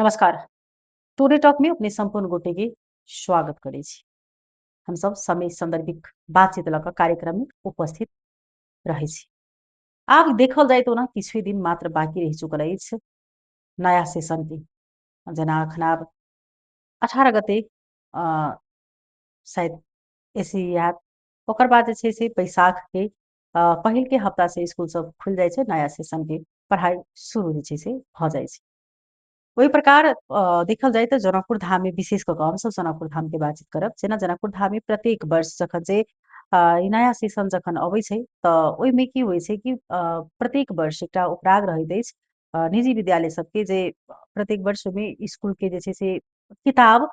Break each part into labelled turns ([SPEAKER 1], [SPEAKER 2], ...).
[SPEAKER 1] नमस्कार। Today talk में अपने संपूर्ण गोटे के स्वागत करै छी। हम सब समय संदर्भिक बातचीत लऽ कऽ कार्यक्रम में उपस्थित रहै छी। आब देखल जाय तो ना किछुए दिन मात्र बाकी रहि चुकल अछि नया सेशन के। जेना अखन आब 18 गते अ, शायद एसी याद ओकर बाद जे छै से बैसाख के पहिल के हफ्ता से स्कूल सब खुल जाय छै, नया सेशन के पढ़ाई शुरू जे छै से भऽ जाय छै। ओही प्रकार देखल जाय तऽ जनकपुर धाम में विशेष कऽ कऽ हमसब जनकपुर धाम के बातचीत करब। जेना जनकपुर धाम में प्रत्येक वर्ष जखन जे ई नया सेशन जखन अबै छै तऽ ओहिमे की होइ छै कि प्रत्येक वर्ष एकटा उपराग रहैत अछि निजी विद्यालय सबके जे प्रत्येक वर्ष में स्कूल के जे छै से किताब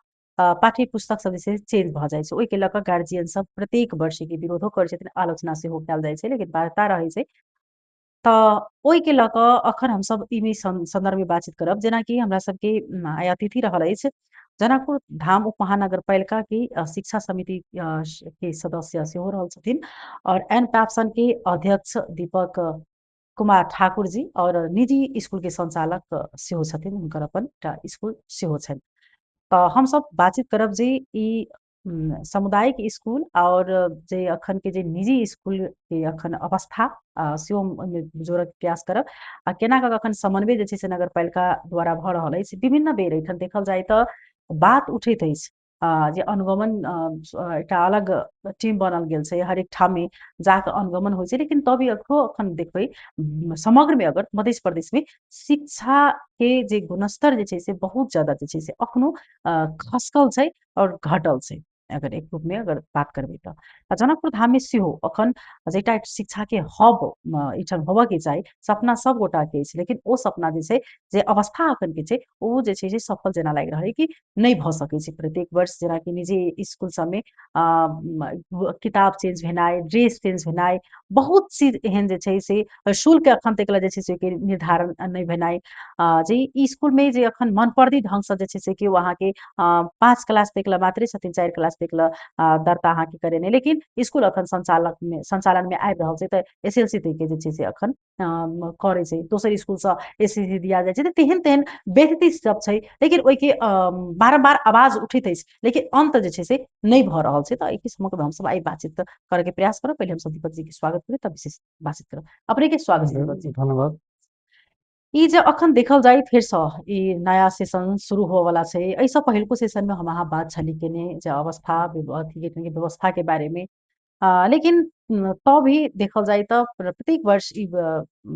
[SPEAKER 1] पाठ्य पुस्तक सब जे छै चेंज भऽ जाइ छै। ओहिके लऽ कऽ गार्जियन सब प्रत्येक वर्ष के विरोधो करै छथिन, आलोचना सेहो कयल जाइ छै, लेकिन वार्ता रहै छै। तऽ ओहिके लऽ कऽ अखन हमसब ई संदर्भ में बातचीत करब जेनाकि हमरा सबके आइ अतिथि रहल अछि जनकपुर धाम उप महानगरपालिका की शिक्षा समिति के सदस्य सेहो रहल छथिन और एन पैप्सन के अध्यक्ष दीपक कुमार ठाकुर जी और निजी स्कूल के संचालक सेहो छथिन, हुनकर अपन एकटा स्कूल सेहो छनि। तऽ हमसब बातचीत करब जे ई सामुदायिक स्कूल और जे अखन के जे निजी स्कूल के अखन अवस्था सेहो ओहिमे जोड़क प्रयास करब आ केना कऽ अखन समन्वय जे छै से नगरपालिका द्वारा भऽ रहल अछि। विभिन्न बेर एहिठाम देखल जाय तऽ बात उठैत अछि जे अनुगमन एकटा अलग टीम बनल गेल छै, हरेक ठाम में जाकऽ अनुगमन होइ छै, लेकिन तभी अखन देखबै समग्र में अगर मध्य प्रदेश में शिक्षा के जे गुणस्तर जे छै से बहुत ज्यादा जे छै से अखनो खस्कल छै और घटल छै। अगर एक रूप में अगर बात करबै तऽ जनकपुर धाम में सेहो अखन जेटा शिक्षा के हब एहिठाम होबऽ के चाही सपना सब गोटा के अछि, लेकिन ओ सपना जे छै जे अवस्था अखन के छै ओ जे छै से सफल जेना लागि रहल है कि नहि भऽ सकै छै। प्रत्येक वर्ष जेनाकि निजी स्कूल सब में किताब चेंज भेनाइ, ड्रेस चेंज भेनाइ, बहुत चीज एहन जे छै से शुल्क अखन तक जे छै से के निर्धारण नहि भेनाइ जे ई स्कूल में जे अखन मनपर्दी ढंग से जे छै से केओ अहाँके 5 क्लास तक ला मात्रे छथिन, 4 क्लास तक ला दर्ता अहाँके करेने, लेकिन स्कूल अखन संचालन में आबि रहल छै तऽ एसएलसी तक के जे छै से अखन करे छै। दोसर स्कूल से एसएससी दिया जाय छै तऽ तेहन तेहन व्यक्ति सब छै, लेकिन ओहिके बारम्बार आवाज उठैत अछि, लेकिन अंत जे छै से नहीं भऽ रहल छै। तऽ एहि समग्र हम सब आई बातचीत करे के प्रयास करब। पहले हम सब दीपक जी के स्वागत करें तब विशेष बातचीत करब। अपने के स्वागत छै दीपक जी।
[SPEAKER 2] धन्यवाद।
[SPEAKER 1] ई जे अखन देखल जाय फेर सँ ई नया सेशन शुरू होए वाला छै, एहिसँ पहिलको सेशन में हम अहाँ बात छली केने जे अवस्था अथी के व्यवस्था के बारे में लेकिन तब भी देखल जाय तऽ प्रत्येक वर्ष ई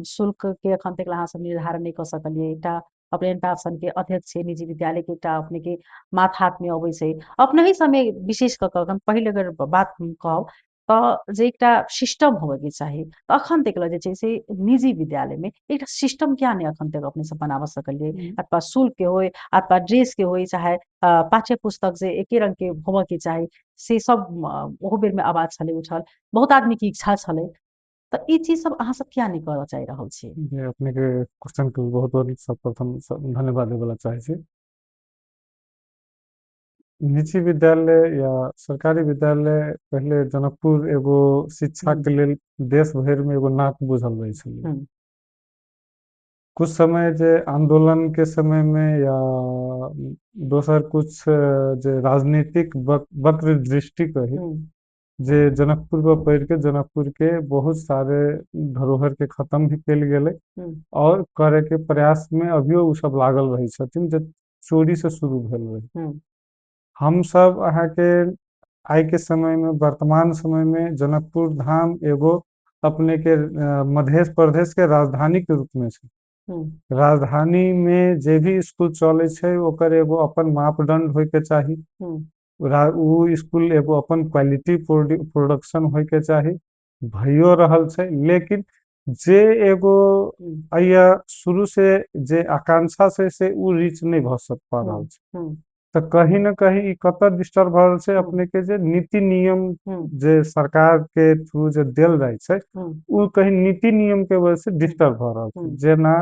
[SPEAKER 1] शुल्क के अखन तक अहाँ सब निर्धारण नहीं कऽ सकलियै। एकटा अपने शासन के अध्यक्ष छै निजी विद्यालय के, एकटा अपने के माथ हाथ में अबै छै। अपने ही समय विशेष कऽ कऽ पहिले अगर बात हम कहब तऽ जे एकटा सिस्टम होबय के चाही तऽ अखन तक जे छै से निजी विद्यालय में एकटा सिस्टम क्या नहीं अखन तक अपने सब बनाबऽ सकलियै, अथवा शुल्क के होय अथवा ड्रेस के होय चाहे पाठ्य पुस्तक जे एके रंग के होबऽ के चाही से सब ओहो बेर में आवाज छलै उठल, बहुत आदमी के इच्छा छलै। तऽ ई चीज सब अहाँ सब क्या नहीं करऽ चाहि रहल छियै?
[SPEAKER 2] जे अपने के क्वेश्चन के बहुत बहुत सर्वप्रथम धन्यवाद देवला चाहे छी। निजी विद्यालय या सरकारी विद्यालय पहले जनकपुर एगो शिक्षा के लेल देश भर में एगो नाक बुझल रहै छलै।
[SPEAKER 1] हम्म,
[SPEAKER 2] कुछ समय जे आंदोलन के समय में या दोसर कुछ जे राजनीतिक वक्र दृष्टि कही
[SPEAKER 1] हम्म,
[SPEAKER 2] जे जनकपुर पर पढ़ के जनकपुर के बहुत सारे धरोहर के खत्म भी कल गेलै
[SPEAKER 1] हम्म,
[SPEAKER 2] और करे के प्रयास में अभियो उ सब लागल रही छथिन जे चोरी से शुरू भेल रहे।
[SPEAKER 1] हम्म,
[SPEAKER 2] हम सब अहाँ के आइ के समय में वर्तमान समय में जनकपुर धाम एगो अपने के मध्य प्रदेश के राजधानी के रूप में छै।
[SPEAKER 1] हम्म,
[SPEAKER 2] राजधानी में जे भी स्कूल चले छै ओकर एगो अपन मापदंड होय के चाही।
[SPEAKER 1] हम्म,
[SPEAKER 2] उ स्कूल एगो अपन क्वालिटी प्रोडक्शन होय के चाही, भइयो रहल छै। लेकिन जे एगो
[SPEAKER 1] हम्म,
[SPEAKER 2] या शुरू से जे आकांक्षा से उ रीच नहीं भ सक पा रहल
[SPEAKER 1] हम्म,
[SPEAKER 2] छै।
[SPEAKER 1] हम्म,
[SPEAKER 2] तऽ कहीं ना कहीं ई कतऽ डिस्टर्ब भऽ रहल छै
[SPEAKER 1] हम्म,
[SPEAKER 2] अपने के जे नीति नियम
[SPEAKER 1] हम्म,
[SPEAKER 2] जे सरकार के थ्रू जे देल जाय छै
[SPEAKER 1] हम्म,
[SPEAKER 2] उ कहीं नीति नियम के वजह से
[SPEAKER 1] हम्म,
[SPEAKER 2] डिस्टर्ब भऽ रहल छै।
[SPEAKER 1] हम्म,
[SPEAKER 2] जेना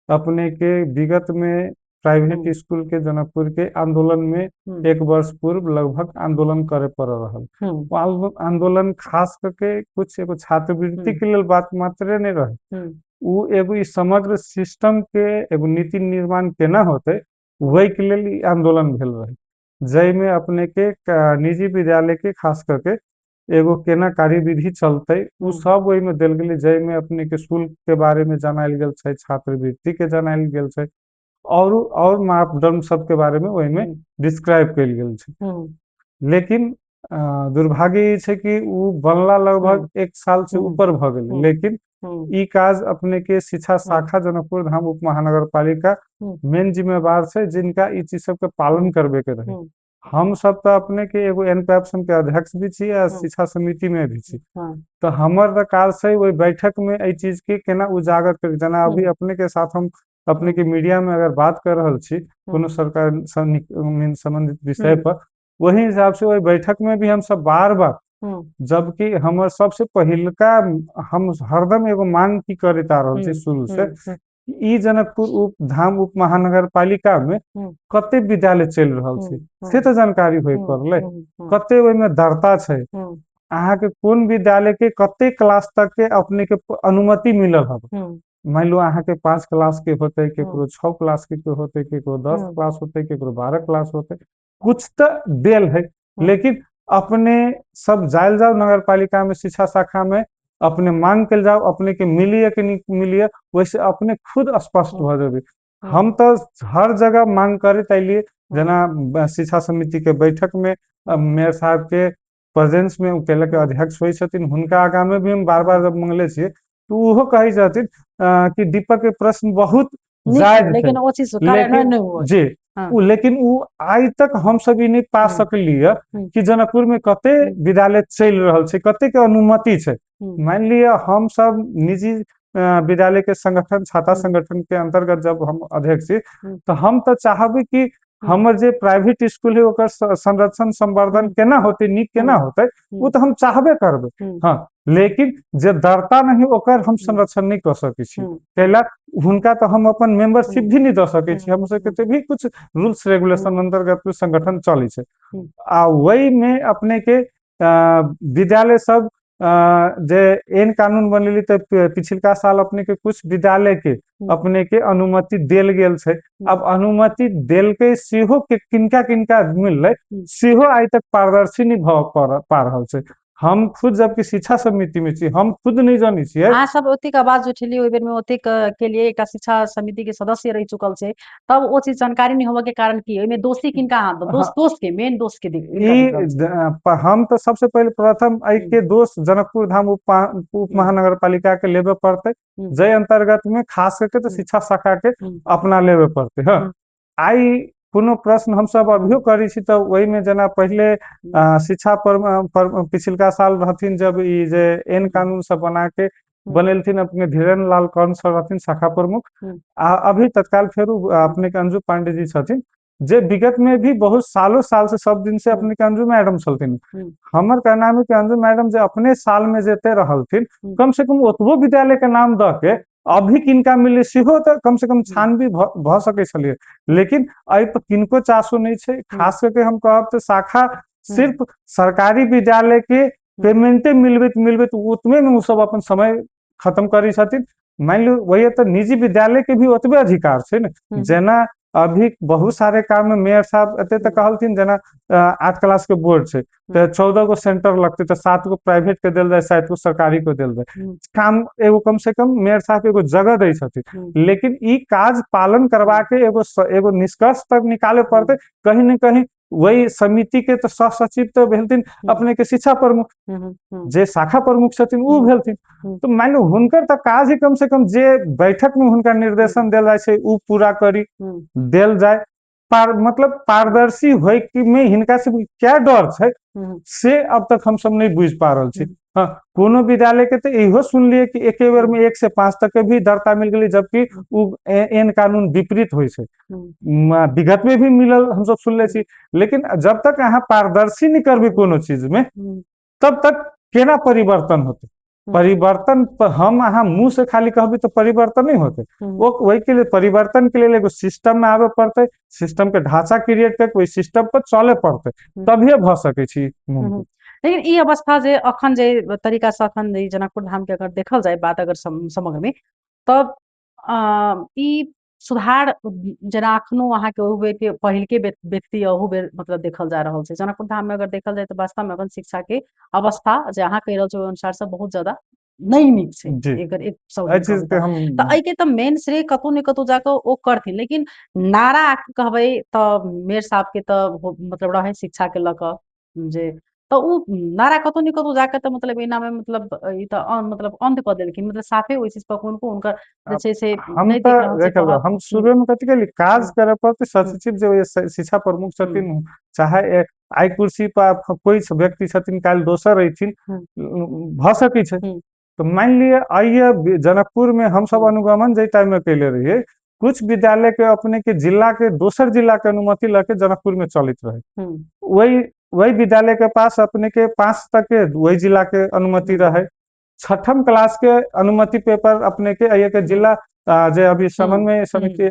[SPEAKER 2] अपने के विगत में प्राइवेट
[SPEAKER 1] हम्म,
[SPEAKER 2] स्कूल के जनकपुर के आंदोलन में
[SPEAKER 1] हम्म,
[SPEAKER 2] 1 वर्ष पूर्व लगभग आंदोलन करे पड़ रहल।
[SPEAKER 1] हम्म,
[SPEAKER 2] वो आंदोलन खास करके कुछ एगो छात्रवृत्ति
[SPEAKER 1] हम्म,
[SPEAKER 2] के लेल बात मात्रे नहीं रहे,
[SPEAKER 1] हम्म,
[SPEAKER 2] उ एगो ई समग्र सिस्टम के एगो नीति निर्माण केना होते वही के लेल ई आंदोलन भेल रहे, जैमे अपने के निजी विद्यालय के खास करके एगो केना कार्यविधि चलते उ सब ओहि में देल गेलै, जैमे अपने के शुल्क के बारे में जनायल गेल छै, छात्रवृत्ति के जनायल गेल छै, और मापदंड सब के बारे में ओहि में डिस्क्राइब कयल गेल छै। लेकिन दुर्भाग्य ई छै कि उ बनला लगभग 1 साल से ऊपर भ गेलै, लेकिन ई काज अपने के शिक्षा शाखा जनकपुर धाम उप महानगर पालिका मेन जिम्मेवार छै, जिनका ई चीज सब के पालन करबे के रहे। हम सब तो अपने के एगो एनपैप्सन के अध्यक्ष भी छी आ शिक्षा समिति में भी छी, तो हमर त काज छै ओहि बैठक में एहि चीज के केना उजागर कर, जना अभी अपने के साथ हम अपने के मीडिया में अगर बात कर रहल छी कोनो सरकार संबंधित विषय पर, वही हिसाब से ओहि बैठक में भी हम सब बार बार, जबकि हमर सबसे पहिलका हम हरदम एगो मांग की करता रहल छी शुरू से, ई जनकपुर धाम उप महानगर पालिका में कते विद्यालय चल रहल छै से तो जानकारी होय पड़ले, कते ओहि में दरता छै, अहाँ के कोन विद्यालय के कते क्लास तक के अपने के अनुमति मिलल हबे। मान लो अहाँ के 5 क्लास के होते, केकरो 6 क्लास के होते, केकरो 10 क्लास होते, केकरो 12 क्लास होते, कुछ तो देल है, लेकिन अपने सब जायल जाओ नगर पालिका में शिक्षा शाखा में, अपने मांग के जाओ, अपने के मिलिए कि नहीं मिलिए, वैसे अपने खुद स्पष्ट हो जाबे। हम तो हर जगह मांग करे तैलिए, जना शिक्षा समिति के बैठक में मेयर साहब के प्रेजेंस में उकेला के अध्यक्ष हुई छथिन, हुनका आगा में भी हम बार बार जब मंगले छिए तो उहो कही छथिन कि दीपक के प्रश्न बहुत जायज है,
[SPEAKER 1] लेकिन वो चीज कार्यान्वयन नहीं हुआ
[SPEAKER 2] जी लेकिन उ आज तक हम सब ई नहीं पा सकलिए कि जनकपुर में कते विद्यालय चल रहल छै, कते के अनुमति छै। मान लिया हम सब निजी विद्यालय के संगठन, छात्र संगठन के अंतर्गत जब हम अध्यक्ष छी, तो हम तो चाहबे कि हमर जे प्राइवेट स्कूल है ओकर संरक्षण संवर्धन केना होते, नीक केना होते, वो तो हम चाहबे करबे, हाँ, लेकिन जे दरता नहीं ओकर हम संरक्षण नहीं कर सके छी, कैला हुनका तो हम अपन मेंबरशिप भी नहीं दे सके छी, हम सबके भी कुछ रूल्स रेगुलेशन अंतर्गत संगठन चले छै। आ वही में अपने के विद्यालय सब जे एन कानून बनली, तो पिछलका साल अपने के कुछ विद्यालय के अपने के अनुमति देल गेल छै। अब अनुमति देल के सेहो के किनका किनका मिलले सेहो आज तक पारदर्शी नहीं पा रहल छै। हम खुद जबकि शिक्षा समिति में छी, हम खुद नहीं जानी छिए।
[SPEAKER 1] अहाँ सब ओतेक आवाज उठेलिए, ओहि बेर में ओतेक के लिए एक शिक्षा समिति के सदस्य रह चुकल छै, तब वो चीज जानकारी नहीं होवे के कारण की ओहि में दोषी किनका हाथ, दोष के मेन दोष के
[SPEAKER 2] हम तो सबसे पहले प्रथम आई के दोष जनकपुर धाम उप महानगर पालिका के लेवे पड़ते, जय अंतर्गत में खास करके तो शिक्षा शाखा के अपना लेवे पड़ते। हाँ, आई कोनो प्रश्न हम सब अभियो करी छी, तो वही में जना पहले शिक्षा पर पिछलका साल रहथिन, जब ई जे एन कानून सब बना के बनेलथिन, अपने धीरेन्द्र लाल कौन सर रहथिन शाखा प्रमुख, अभी तत्काल फिर अपने के अंजू पांडे जी छथिन, जे विगत में भी बहुत सालों साल से सब दिन से अपने के अंजू मैडम चलथिन। हमर कहना है कि अंजू मैडम जे अपने साल में जेते रहलथिन, कम से कम ओतबो विद्यालय के नाम द के अभी किनका मिले सेहो तो कम से कम छानबी भ सके छलिए, लेकिन अइ पर किनको चासो नहीं छै। खास करके हम कहब तो शाखा सिर्फ सरकारी विद्यालय के पेमेंटे मिलबे उतमे में उ सब अपन समय खत्म करी छथिन। मान लो वही तो निजी विद्यालय के भी ओतबे अधिकार छै ने, जना अभी बहुत सारे काम में मेयर साहब एते तो कहलथिन, जना 8 क्लास के बोर्ड छै तो 14 गो सेंटर लगते, तो 7 गो प्राइवेट के दिल जाए, 7 गो सरकारी को दिल जाए, काम एगो कम से कम मेयर साहब एगो जगह दे छथिन, लेकिन ई काज पालन करवा के एगो निष्कर्ष तक निकाले पड़ते। कहीं न कहीं वही समिति के तो सह सचिव तो भेलथिन अपने के शिक्षा प्रमुख, जे शाखा प्रमुख छथिन उ भेलथिन, तो मान लो हुनकर तो काज ही कम से कम जे बैठक में हुनका निर्देशन देल जाए छै उ पूरा करी देल जाए। मतलब पारदर्शी होय में हिनका से क्या डर छै से अब तक हम सब नहीं बुझ पा रहल छी। हाँ, कोनो विद्यालय के तो इहो सुनलिए कि एके बेर में 1 से 5 तक के भी दरता मिल गई, जबकि एन कानून विपरीत होय छै। विगत में भी मिलल हम सब सुनले छी, लेकिन जब तक अहाँ पारदर्शी नहीं करबे कोनो चीज में, तब तक केना परिवर्तन होते। परिवर्तन हम अहाँ मुंह से खाली कहबी तो परिवर्तन नहीं होते, वो वही के लिए परिवर्तन के लिए एगो सिस्टम में आवे पड़ते, सिस्टम के ढांचा क्रिएट करके वही सिस्टम पर चले पड़ते, तभिए भ सके छी।
[SPEAKER 1] लेकिन ई अवस्था जे अखन जे तरीका से अखन जनकपुर धाम के अगर देखल जाए बात अगर समग्र में, तब ई सुधार जेना अखनो अहाँके ओहू बेर के पहिल के व्यक्ति ओहू बेर मतलब देखल जा रहल छै। जनकपुर धाम में अगर देखल जाए तो वास्तव में अखन शिक्षा के अवस्था जे अहाँ कहि रहल छी ओहि अनुसार से बहुत ज्यादा नहीं नीक छै।
[SPEAKER 2] जी
[SPEAKER 1] एकर एक शब्द
[SPEAKER 2] एहि
[SPEAKER 1] में
[SPEAKER 2] चीज
[SPEAKER 1] कहबै
[SPEAKER 2] के हम
[SPEAKER 1] तऽ एहि के तऽ मेन श्रेय कतौ ने कतौ जाके ओ करथिन, लेकिन नारा कहबै तऽ मेयर साहब के तऽ मतलब रहे शिक्षा के लऽ कऽ जे तऽ उ नारा कतौ ने कतौ जाके तऽ मतलब एना में मतलब ई तऽ मतलब अंत कऽ देलखिन, मतलब साफे ओहि चीज पर कोन हुनकर जे छै से
[SPEAKER 2] हम
[SPEAKER 1] नहि
[SPEAKER 2] तो
[SPEAKER 1] देख रहल छै
[SPEAKER 2] देखल
[SPEAKER 1] पहल।
[SPEAKER 2] हम शुरू में कथी कहली काज करे पड़ते
[SPEAKER 1] हम्म,
[SPEAKER 2] सचिव जो ये शिक्षा प्रमुख छथिन चाहे आइ कुर्सी पर कोई व्यक्ति छथिन काल्हि दोसर रहथिन
[SPEAKER 1] हम्म,
[SPEAKER 2] भ सकै छै।
[SPEAKER 1] हम्म,
[SPEAKER 2] तो मान लिया आइए जनकपुर में हम सब अनुगमन जे टाइम में कैले रहिए कुछ विद्यालय के अपने के जिला के दोसर जिला के अनुमति लेके जनकपुर में चलित रहे।
[SPEAKER 1] हम्म,
[SPEAKER 2] वही वही विद्यालय के पास अपने के 5 तक के वही जिला के अनुमति रहे। छठम क्लास के अनुमति पेपर अपने के आइए के जिला जे अभी समन्वय समिति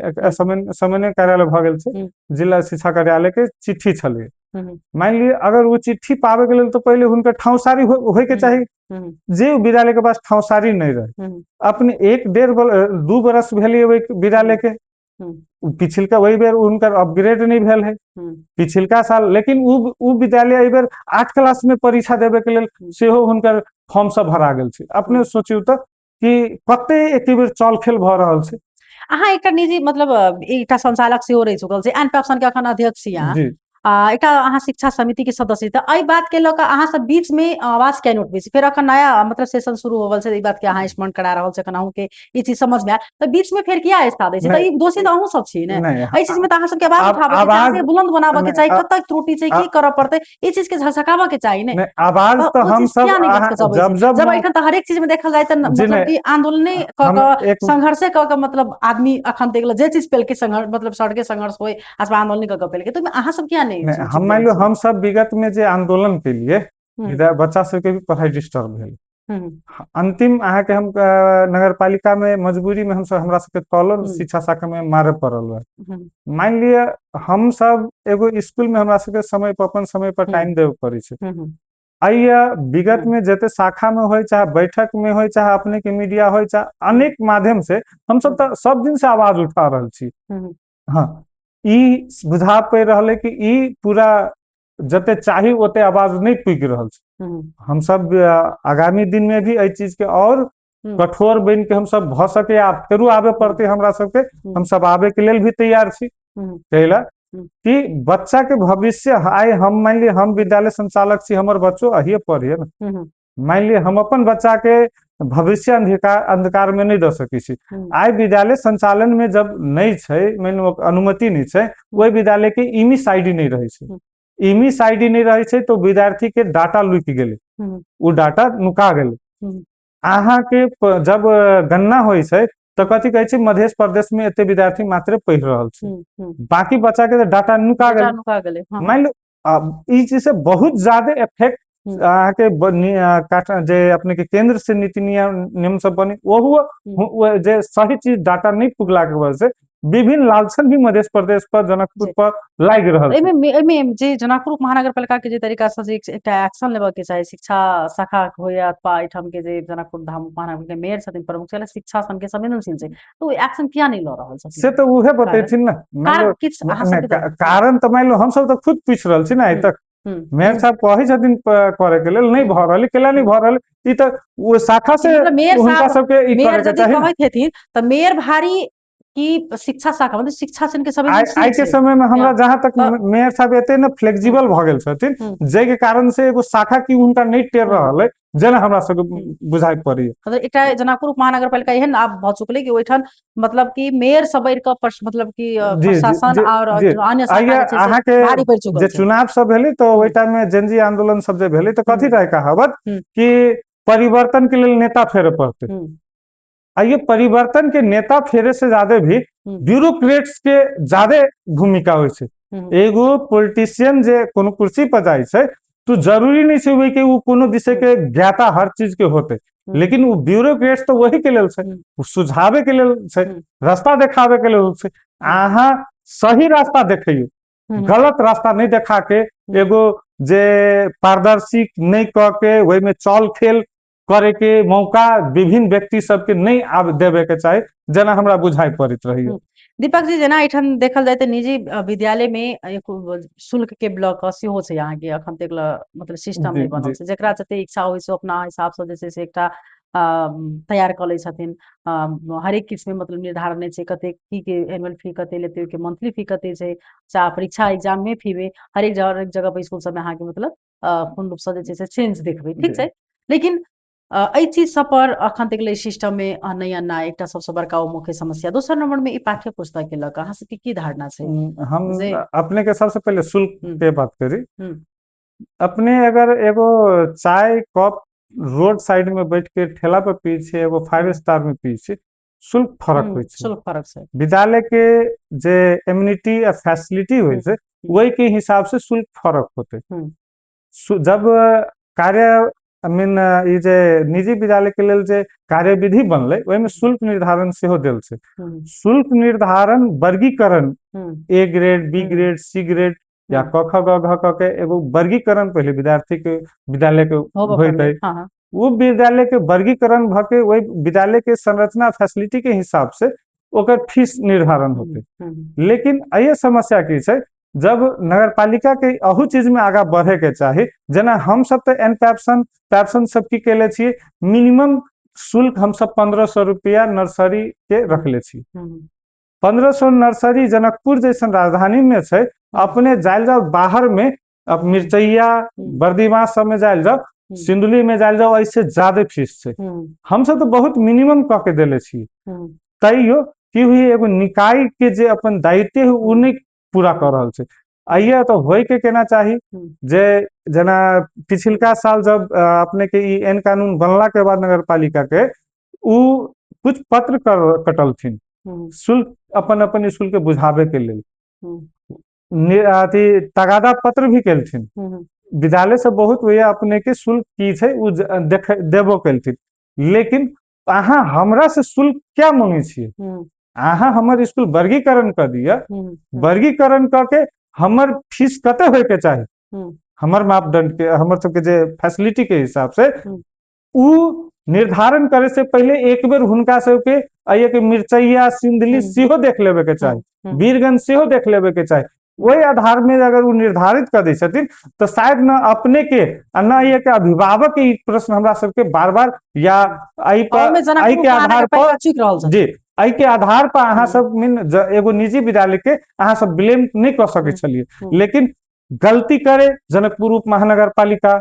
[SPEAKER 2] समन्वय कार्यालय भ गेल छै, जिला शिक्षा कार्यालय के चिट्ठी छलै। मान लिअ अगर वो चिट्ठी पावे के लेल तो पहले हुनकर ठाउसारी होय के चाही, जे विद्यालय के पास ठाउसारी नहीं रहे। अपने 1-1.5 बरस भेलिए ओहि विद्यालय के, पिछिलका वही बेर उनकर अपग्रेड नहीं भेल है पिछिलका साल, लेकिन उ विद्यालय एहि बेर 8 क्लास में परीक्षा देवे के लेल सेहो हुनकर फॉर्म सब भरा गेल छै। अपने सोचियो तऽ कि कते एके बेर चल खेल भ रहल छै।
[SPEAKER 1] अहाँ एकटा निजी मतलब एकटा संचालक सेहो रहि चुकल छै, एनपैक्सन के अखन अध्यक्ष छी अहाँ।
[SPEAKER 2] जी
[SPEAKER 1] एकटा अहाँ शिक्षा समिति के सदस्य छी, तऽ एहि बात के लऽ कऽ अहाँ सब बीच में आवाज क्या उठबै छी? फेर अखन नया मतलब सेशन शुरू होवल छै, ई बात के अहाँ स्मरण करा रहल छै, अखन अहूँ के ई चीज समझ में आयल तऽ बीच में फेर किया स्था दै छै? तऽ ई दोषी तऽ अहूँ सब छी ने।
[SPEAKER 2] नहीं
[SPEAKER 1] एहि चीज में तऽ अहाँ सबके आवाज उठाबऽ के चाही, अहाँ
[SPEAKER 2] आवाज
[SPEAKER 1] सबके बुलंद बनाबऽ के
[SPEAKER 2] नहीं,
[SPEAKER 1] चाही, कतऽ त्रुटि छै, की करऽ पड़तै, ई चीज के झकझकाबऽ के चाही ने।
[SPEAKER 2] नहीं आवाज तो
[SPEAKER 1] ओ
[SPEAKER 2] हम
[SPEAKER 1] चीज
[SPEAKER 2] सब
[SPEAKER 1] किया नहीं गचगचाबै छी?
[SPEAKER 2] जब जब
[SPEAKER 1] जब एहिठाम तऽ हरेक चीज में देखल जाय तऽ
[SPEAKER 2] जी
[SPEAKER 1] मतलब
[SPEAKER 2] नहीं
[SPEAKER 1] कि आंदोलने कऽ
[SPEAKER 2] हम
[SPEAKER 1] कऽ
[SPEAKER 2] एक
[SPEAKER 1] संघर्षे कऽ कऽ मतलब आदमी अखन देख जे चीज पेलकै संघर्ष मतलब सड़के संघर्ष होय अथवा आंदोलन कऽ कऽ पेलकै, तो अहाँ सब किया नहीं
[SPEAKER 2] हम
[SPEAKER 1] चुप
[SPEAKER 2] मान
[SPEAKER 1] रहै
[SPEAKER 2] लो
[SPEAKER 1] छी?
[SPEAKER 2] हम सब विगत में जे आंदोलन के लिए
[SPEAKER 1] हम्म
[SPEAKER 2] बच्चा सबके भी पढ़ाई डिस्टर्ब भेल।
[SPEAKER 1] हम्म
[SPEAKER 2] अंतिम अहाँ के हम नगर पालिका में मजबूरी में हम सब हमरा सबके तौलन
[SPEAKER 1] हम्म
[SPEAKER 2] शिक्षा शाखा में मारे पड़ल है।
[SPEAKER 1] हम्म
[SPEAKER 2] मान लिअ हम सब एगो स्कूल में हमरा सबके समय पर अपन समय पर
[SPEAKER 1] हम्म
[SPEAKER 2] टाइम देवे पड़े छै।
[SPEAKER 1] हम्म
[SPEAKER 2] आइया विगत
[SPEAKER 1] हम्म
[SPEAKER 2] में जते शाखा में हो चाहे बैठक में हो चाहे अपने के मीडिया हो चाहे अनेक माध्यम से हम सब तो सब दिन से आवाज उठा रहल छी।
[SPEAKER 1] हम्म
[SPEAKER 2] हाँ ई बुझा पड़ि रहल है कि ई पूरा जते चाही ओते आवाज नहीं पुगि रहल छै।
[SPEAKER 1] हम्म
[SPEAKER 2] हम सब आगामी दिन में भी एहि चीज के और
[SPEAKER 1] हम्म
[SPEAKER 2] कठोर बन के हम सब भ सके आ फेरू आबे पड़ते हमरा सबके, हम सब आबे के लेल भी तैयार छी।
[SPEAKER 1] हम्म
[SPEAKER 2] कैला
[SPEAKER 1] हम्म
[SPEAKER 2] कि बच्चा के भविष्य आइ हम मान लिअ हम विद्यालय संचालक छी, हमर बच्चो अहिए पढ़िए ना।
[SPEAKER 1] हम्म
[SPEAKER 2] मान लिअ हम अपन बच्चा के भविष्य अंधकार में नहीं दे सकै छी। आइ विद्यालय संचालन में जब नहीं छै, मान लो अनुमति नहीं छै, ओहि विद्यालय के ईमिस आईडी नहीं रहे छै। ईमिस आईडी नहीं रहे छै तो विद्यार्थी के डाटा लुक गेलै, वो डाटा नुका गेलै। अहाँ के जब गणना होइ छै तऽ कथी कहै छै मध्य प्रदेश में एते विद्यार्थी मात्र पढ़ि रहल छै, बाकी बच्चा के डाटा नुका
[SPEAKER 1] डेटा
[SPEAKER 2] गेलै।
[SPEAKER 1] नुका गेलै हाँ
[SPEAKER 2] मान लो ई चीज से बहुत ज्यादा इफेक्ट अहाँ के जे अपने के केंद्र से नीति नियम सब बने ओहू जे सही चीज डाटा नहीं पुगला के वजह से विभिन्न लालसन भी मध्य प्रदेश पर जनकपुर
[SPEAKER 1] जी
[SPEAKER 2] पर लागि रहल छै।
[SPEAKER 1] एहिमे जे जनकपुर महानगर पालिका के जे तरीका से जे एकटा एक्शन लेबऽ के चाही शिक्षा शाखा हो या अथवा एहिठाम के जे जनकपुर धाम महानगर के मेयर छथिन प्रमुख छथिन, शिक्षा सन के संवेदनशील छै, तो एक्शन किया नहीं लऽ रहल छथिन?
[SPEAKER 2] से तो उहे
[SPEAKER 1] कारण
[SPEAKER 2] बतेथिन ना। मान लो
[SPEAKER 1] किछु अहाँ सबके तऽ
[SPEAKER 2] कारण तो मान लो हम सब तो खुद पूछ रहल छी ना आइ तक। मेयर साहब कहै छथिन करे के लेल नहीं भ रहल, केला नहीं भ रहल, ई तो वो शाखा से
[SPEAKER 1] मतलब
[SPEAKER 2] हुनका सबके ई
[SPEAKER 1] मेयर
[SPEAKER 2] करे के
[SPEAKER 1] यदि
[SPEAKER 2] चाही ना।
[SPEAKER 1] कहैत हेथिन तऽ मेयर भारी की शिक्षा शाखा मतलब शिक्षा सन के
[SPEAKER 2] आइ
[SPEAKER 1] संवेदनशील
[SPEAKER 2] के
[SPEAKER 1] छै
[SPEAKER 2] समय में हमरा जहां तक
[SPEAKER 1] तऽ
[SPEAKER 2] मेयर साहब एते ना फ्लेक्सिबल भ गेल छथिन, जाहि के कारण से एगो शाखा की हुनका नहीं टेर रहल है, जेना हमरा सबके बुझाई पड़ैया।
[SPEAKER 1] मतलब एकटा जनकपुर महानगर पालिका एहन आब भ चुकलै कि ओहिठाम मतलब कि मेयर सब बढ़ि कऽ मतलब कि
[SPEAKER 2] जी जी
[SPEAKER 1] प्रशासन
[SPEAKER 2] जी
[SPEAKER 1] और
[SPEAKER 2] जी
[SPEAKER 1] अन्य शाखा
[SPEAKER 2] आइया
[SPEAKER 1] जे छै से
[SPEAKER 2] अहाँके
[SPEAKER 1] भारी पड़ि चुकल
[SPEAKER 2] जे
[SPEAKER 1] छै।
[SPEAKER 2] चुनाव सब भेलै तऽ ओहि टाइम में जनजी आंदोलन सब जे भेलै तऽ कथी रहे कहावत कि परिवर्तन के लेल नेता फेरे पड़ते। आ ये परिवर्तन के नेता फेरे से ज्यादा भी ब्यूरोक्रेट्स के ज्यादा भूमिका होइ छै। एगो पॉलिटिशियन जे कोनो कुर्सी पर जाइ छै तो जरूरी नहीं छै कि वो कोनो विषय के ज्ञाता हर चीज के होते, लेकिन वो ब्यूरोक्रेट्स तो वही के लेल छै, वो सुझावे के लेल छै, रास्ता देखावे के लेल छै। अहाँ सही रास्ता देखियो, गलत रास्ता नहीं देखा के एगो जे पारदर्शी नहीं क के ओहि में चल खेल करे के मौका विभिन्न व्यक्ति सबके नहीं आब देवे के चाही, जेना हमरा बुझाई पड़ैत रहैया।
[SPEAKER 1] दीपक जी जेना एहिठाम देखल जाए तऽ निजी विद्यालय में एक शुल्क के ब्लॉक सेहो छै अहाँके अखन तक मतलब सिस्टम
[SPEAKER 2] जी
[SPEAKER 1] नहीं बनल
[SPEAKER 2] जी
[SPEAKER 1] छै जेकरा जते इच्छा होइ छै अपना हिसाब से जे छै से एकटा तैयार कऽ लै छथिन हरेक किछु में मतलब निर्धारण नहीं छै कते की के एनुअल फी कते लेते के मंथली फी कते छै चाहे परीक्षा एग्जाम में फी में हरेक जगह पर स्कूल सब में अहाँके मतलब पूर्ण रूप से जे छै से चेंज देखबै ठीक छै लेकिन एहि चीज सब पर अखन तक सिस्टम में नहीं आना एकटा सबसे बड़का मुख्य समस्या दोसर नंबर में ई पाठ्य पुस्तक के लऽ कऽ अहाँ सबके की धारणा छै
[SPEAKER 2] हम
[SPEAKER 1] जे
[SPEAKER 2] अपने के सबसे पहले शुल्क के बात करी
[SPEAKER 1] हम्म,
[SPEAKER 2] अपने अगर एगो चाय कप रोड साइड में बैठ के ठेला पे पी छै एगो 5 स्टार में पी छै शुल्क फर्क होइ छै
[SPEAKER 1] शुल्क फर्क छै
[SPEAKER 2] विद्यालय के जे एम्यूनिटी या फैसिलिटी होइ छै वही के हिसाब से शुल्क फर्क होते जब कार्य आई मीन ई जे निजी विद्यालय के लेल जे कार्यविधि बनलै ओहिमे शुल्क निर्धारण सेहो देल छै शुल्क निर्धारण वर्गीकरण A grade B grade C grade या क ख ग घ क के एगो वर्गीकरण पहले विद्यार्थी के विद्यालय के होइत है वो विद्यालय के वर्गीकरण भ के वही विद्यालय के संरचना फैसिलिटी के हिसाब से ओकर फीस निर्धारण होते लेकिन ये समस्या की छै जब नगर पालिका के अहू चीज में आगा बढ़े के चाही जेना हम सब तो एन पैप्सन सब की केले छियै मिनिमम शुल्क हम सब 1500 रुपया नर्सरी के रखले छी 1500 नर्सरी जनकपुर जैसन राजधानी में छै अपने जायल जाओ बाहर में अब मिर्चैया बर्दीवास सब में जायल जाओ सिंदुली में जायल जाओ ऐसे ज्यादा फीस छै हम सब तो बहुत मिनिमम क के देले छी तैयो की हुई एगो निकाय के जे अपन दायित्व है उ नहीं पूरा कर रहल छै आइए तो होय के केना चाही जे जना पिछलका साल जब अपने के ई एन कानून बनला के बाद नगर पालिका के उ कुछ पत्र कटलथिन शुल्क अपन अपन स्कूल के बुझावे के लेल अथी तगादा पत्र भी केलथिन विद्यालय से बहुत हुए अपने के शुल्क की छै उ देबो केलथिन लेकिन अहाँ हमरा से शुल्क क्या मांगे छियै अहाँ हमर स्कूल वर्गीकरण कर दिया वर्गीकरण करके हमर फीस कते होय के चाही हमर मापदंड के हमर सबके जे फैसिलिटी के हिसाब से उ निर्धारण करे से पहले एक बेर हुनका सबके आइए के मिर्चैया सिंधली सेहो देख लेबे के चाही वीरगंज सेहो देख लेबे के चाही वही आधार में अगर वो निर्धारित कर दै छथिन तो शायद न अपने के न ये के अभिभावक के प्रश्न हमरा सबके बार बार या आई के आधार पर जी आई के आधार पर अहाँ सब मीन एगो निजी विद्यालय के अहाँ सब ब्लेम नहीं कर सके छलिए लेकिन गलती करे जनकपुर उप महानगर पालिका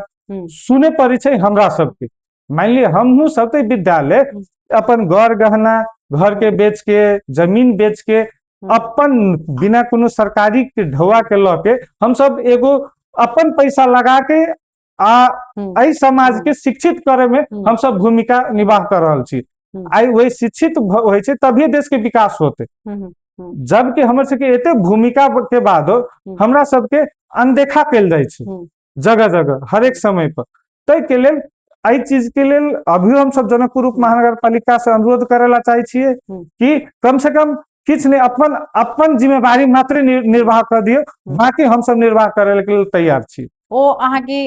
[SPEAKER 2] सुने पड़े छै हमरा सबके मान लिये हमहू सब तो विद्यालय अपन गौर गहना घर के बेच के जमीन बेच के अपन बिना कोनो सरकारी के ढौआ के ल के हम सब एगो अपन पैसा लगा के आई समाज के शिक्षित करे में हम सब भूमिका निवाह कर रहल छी आई वही शिक्षित होय छै तभी देश के विकास होते जबकि हमर सबके एते भूमिका के बाद हमरा सबके अनदेखा कल जाय छै जगह जगह हर एक समय पर तै के लेल एहि चीज के लेल अभी हम सब जनकपुर उप महानगर पालिका से अनुरोध करे ला चाहे छियै कि कम से कम किछ नहीं अपन अपन जिम्मेवारी मात्र निर्वाह कर दियो बाकी हम सब निर्वाह करे के लेल तैयार छी
[SPEAKER 1] ओ अहाँके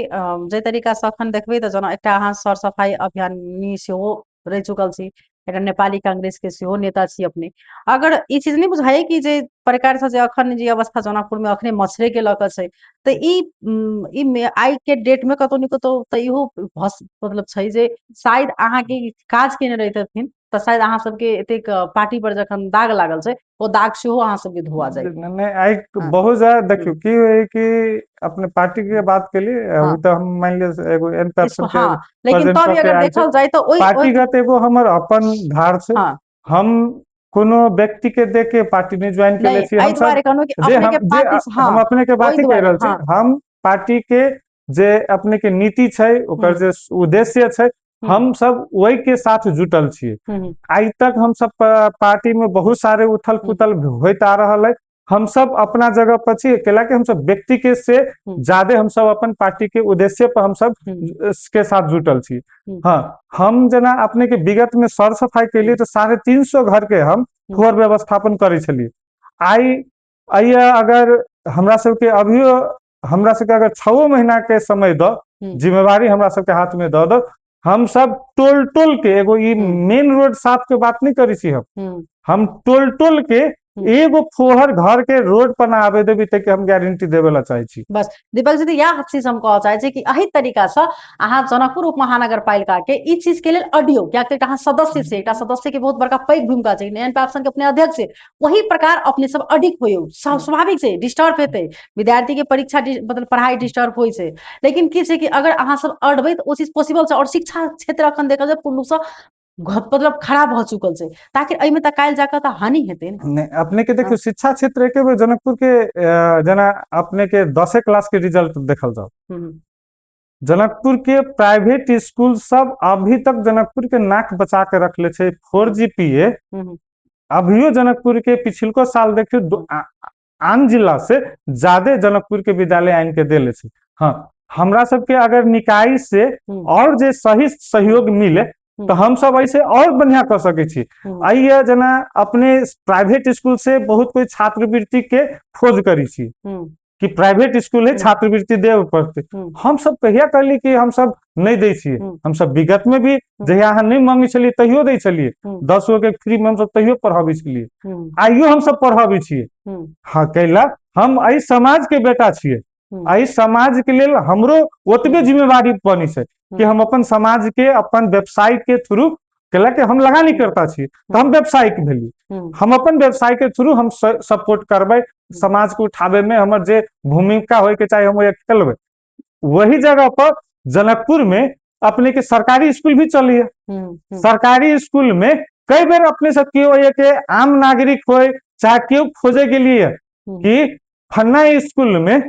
[SPEAKER 1] जे तरीका से अखन देखबै तऽ जेना एकटा अहाँ सर सफाई अभियानी सेहो रहि चुकल छी एकटा नेपाली कांग्रेस के सेहो नेता छी अपने अगर ई चीज नहीं बुझाइए कि जे प्रकार से जे अखन जे अवस्था जनकपुर में अखने मछरे के लऽ कऽ छै तऽ ई आइ के डेट में कतौ न कतौ तऽ इहो मतलब छै जे शायद अहाँके काज केने रहितथिन तऽ शायद अहाँ सबके एतेक पार्टी पर जखन दाग लागल छै ओ दाग सेहो अहाँ सबके धोआ जाए
[SPEAKER 2] नहीं आई बहुत ज्यादा देखियो की होय कि अपने पार्टी के बात के लिए अभी तो हम मान लिया एगो एन पर्सन के
[SPEAKER 1] लेकिन तब अगर देखल जाए तो
[SPEAKER 2] पार्टीगत एगो हमर अपन धार छै हम कोनो व्यक्ति के देख के पार्टी नहीं ज्वाइन के लिए हम सब हम अपने के बात ही कह रहल छी हम पार्टी के जे अपने के नीति छै ओकर जे उद्देश्य छै हम सब वही के साथ जुटल छियै आज तक हम सब पार्टी में बहुत सारे उथल पुथल होता आ रहा है हम सब अपना जगह पर छी कैलाकि हम सब व्यक्ति के से ज्यादा हम सब अपन पार्टी के उद्देश्य पर हम सब के साथ जुटल छी हाँ हम जना अपने के विगत में सर सफाई के लिए तो 350 घर के हम ठोर व्यवस्थापन करे छलिए आई आइए अगर हमरा सबके अभियो हमरा सबके अगर 6 महीना के समय दो जिम्मेवारी हमरा सबके हाथ में दो हम सब टोल टोल के एगो ई मेन रोड साफ के बात नहीं करी छी हम टोल टोल के एगो फोहर घर के रोड पर ना आवे देबी तक हम गारंटी देवे ला चाहे छी।
[SPEAKER 1] बस दीपक जी इएह चीज हम कहऽ चाहै छी कि एही तरीका से अहाँ जनकपुर उप महानगर पालिका के ई चीज के लेल अडियो किया कि अहाँ सदस्य से एकटा सदस्य के बहुत बड़का पैघ भूमिका छै, नयन पार्षद के अपने अध्यक्ष छै, वही प्रकार अपने सब अडिग होइयो, स्वाभाविक छै डिस्टर्ब हेतै, विद्यार्थी के परीक्षा मतलब पढ़ाई डिस्टर्ब होइ छै, लेकिन की छै कि अगर अहाँ सब अड़बै तऽ ओ चीज पॉसिबल छै। और शिक्षा क्षेत्र अखन देखल जाय पूर्ण रूप से मतलब खराब भऽ चुकल छै, ताकि एहिमे तऽ काल्हि जाकऽ तऽ हानि हेतै ने।
[SPEAKER 2] अपने के देखियो शिक्षा क्षेत्र एके बेर जनकपुर के जना अपने के 10वीं क्लास के रिजल्ट देखल जाओ, जनकपुर के प्राइवेट स्कूल सब अभी तक जनकपुर के नाक बचा के रखले छै 4 GPA। अभियो जनकपुर के पिछलको साल देखियो आन जिला से ज्यादा जनकपुर के विद्यालय आन के देले छै। हाँ, हमरा सबके अगर निकाय से और जे सही सहयोग मिले तो हम सब ऐसे और बढ़िया कर सके छी। आइए जना अपने प्राइवेट स्कूल से बहुत कोई छात्रवृत्ति के खोज करी छी कि प्राइवेट स्कूल है छात्रवृत्ति देवे पड़ते, हम सब कहिया कहली कि हम सब नहीं दै छिए। हम सब विगत में भी जहिया अहाँ नहीं मांगे छलिए तहियो दै छलिए, 10 गो के फ्री में हम सब तहियो पढ़ाबे छलिए, आइयो हम सब पढ़ाबे छिए। हाँ, कैला हम आई समाज के बेटा छिए, आई समाज के लेल हमरो ओतबे जिम्मेवारी बनी छै कि हम अपन समाज के अपन व्यवसाय के थ्रू कैला कि हम लगानी करता छी तो हम व्यवसायिक भेली, हम अपन व्यवसाय के थ्रू हम सपोर्ट करबै समाज को उठावे में हमर जे भूमिका होय के चाहे हम खेलबै। वही जगह पर जनकपुर में अपने के सरकारी स्कूल भी चलिए, सरकारी स्कूल में कई बेर अपने सब क्यों ये के आम नागरिक होए चाहे क्यों खोजे के लिए कि फन्ना स्कूल में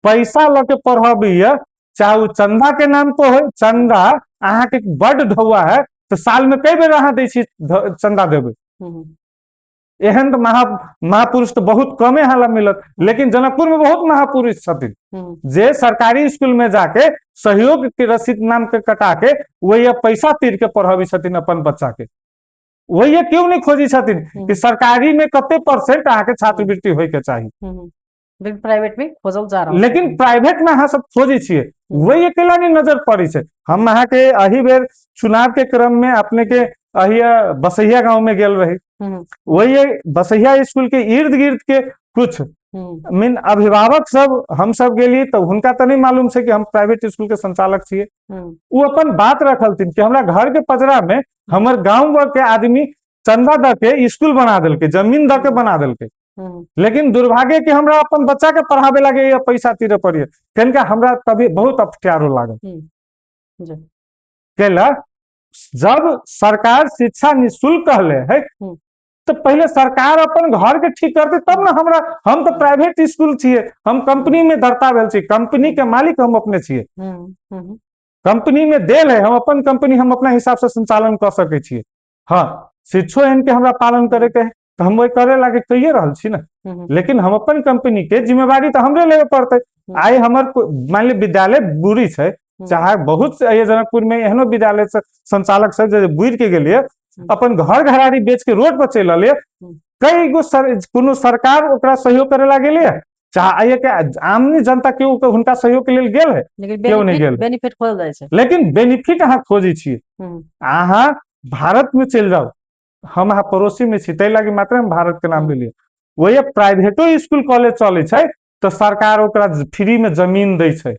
[SPEAKER 2] पैसा लगे पढ़ाबैया, चाहे वो चंदा के नाम पर हो, चंदा अहाँ के बड ढौआ है तो साल में कई बेर अहाँ दै छी चंदा देबै। एहन तो महापुरुष तो बहुत कमे हाला मिलत, लेकिन जनकपुर में बहुत महापुरुष छथिन जे सरकारी स्कूल में जाके सहयोग के रसीद नाम के कटा के वही पैसा तीर के पढ़ाबी छथिन अपन बच्चा के। वही क्यों नहीं खोजी छथिन कि सरकारी में कते % अहाँ के छात्रवृत्ति होय के चाहिए,
[SPEAKER 1] प्राइवेट में खोजल जा रहा,
[SPEAKER 2] लेकिन प्राइवेट में अहाँ सब खोजे छिए वही अकेला नहीं नजर पड़ी छै। हम अहाँ के अही बेर चुनाव के क्रम में अपने के अहिया बसैया गांव में गेल रही, वही बसैया स्कूल के इर्द गिर्द के कुछ मीन अभिभावक सब हम सब गेली तो हुनका तो नहीं मालूम से कि हम प्राइवेट स्कूल के संचालक छिए। वो अपन बात रखलथिन कि हमरा घर के पजरा में हमर गांव के आदमी चंदा द के स्कूल बना देलके, जमीन द के बना देलके, लेकिन दुर्भाग्य कि हमरा अपन बच्चा के पढ़ाबे लगे या पैसा तीरे पड़िए, कनिका हमरा तभी बहुत अफट्यारो लागल। कैला जब सरकार शिक्षा निःशुल्क कहले है तो पहले सरकार अपन घर के ठीक करते तब ना हमरा, हम तो प्राइवेट स्कूल छिए, हम कंपनी में दरता भेल छी, कंपनी के मालिक हम अपने छिए, कंपनी में देल है, हम अपन कंपनी हम अपना हिसाब से संचालन कर सके छिए। हाँ, शिक्षो एहन के हमरा पालन करे के है तो हम वही करे लागे कहिए रहल छी ना, लेकिन हम अपन कंपनी के जिम्मेवारी तो हमरे लेवे पड़ते। आई हमर मान ली विद्यालय बुरी छै, चाहे बहुत जनकपुर में एहनो विद्यालय संचालक सब जे बुर के गेलिए अपन घर घरारी बेच के रोड पर चल अलिए, कई गो कोनो सरकार ओकरा सहयोग करे ला गेलिए, चाहे आइए के आमनी जनता केहू के हुनका सहयोग के लेल गेल है, क्यों नहीं गेल,
[SPEAKER 1] बेनिफिट खोजल जाय छै,
[SPEAKER 2] लेकिन बेनिफिट अहाँ खोजी छिए। अहाँ भारत में चल जाओ, हम अहाँ पड़ोसी में छी तै लागी मात्र हम भारत के नाम लेलिए, वही प्राइवेटो स्कूल कॉलेज चले छै तो सरकार ओकरा फ्री में जमीन दै छै,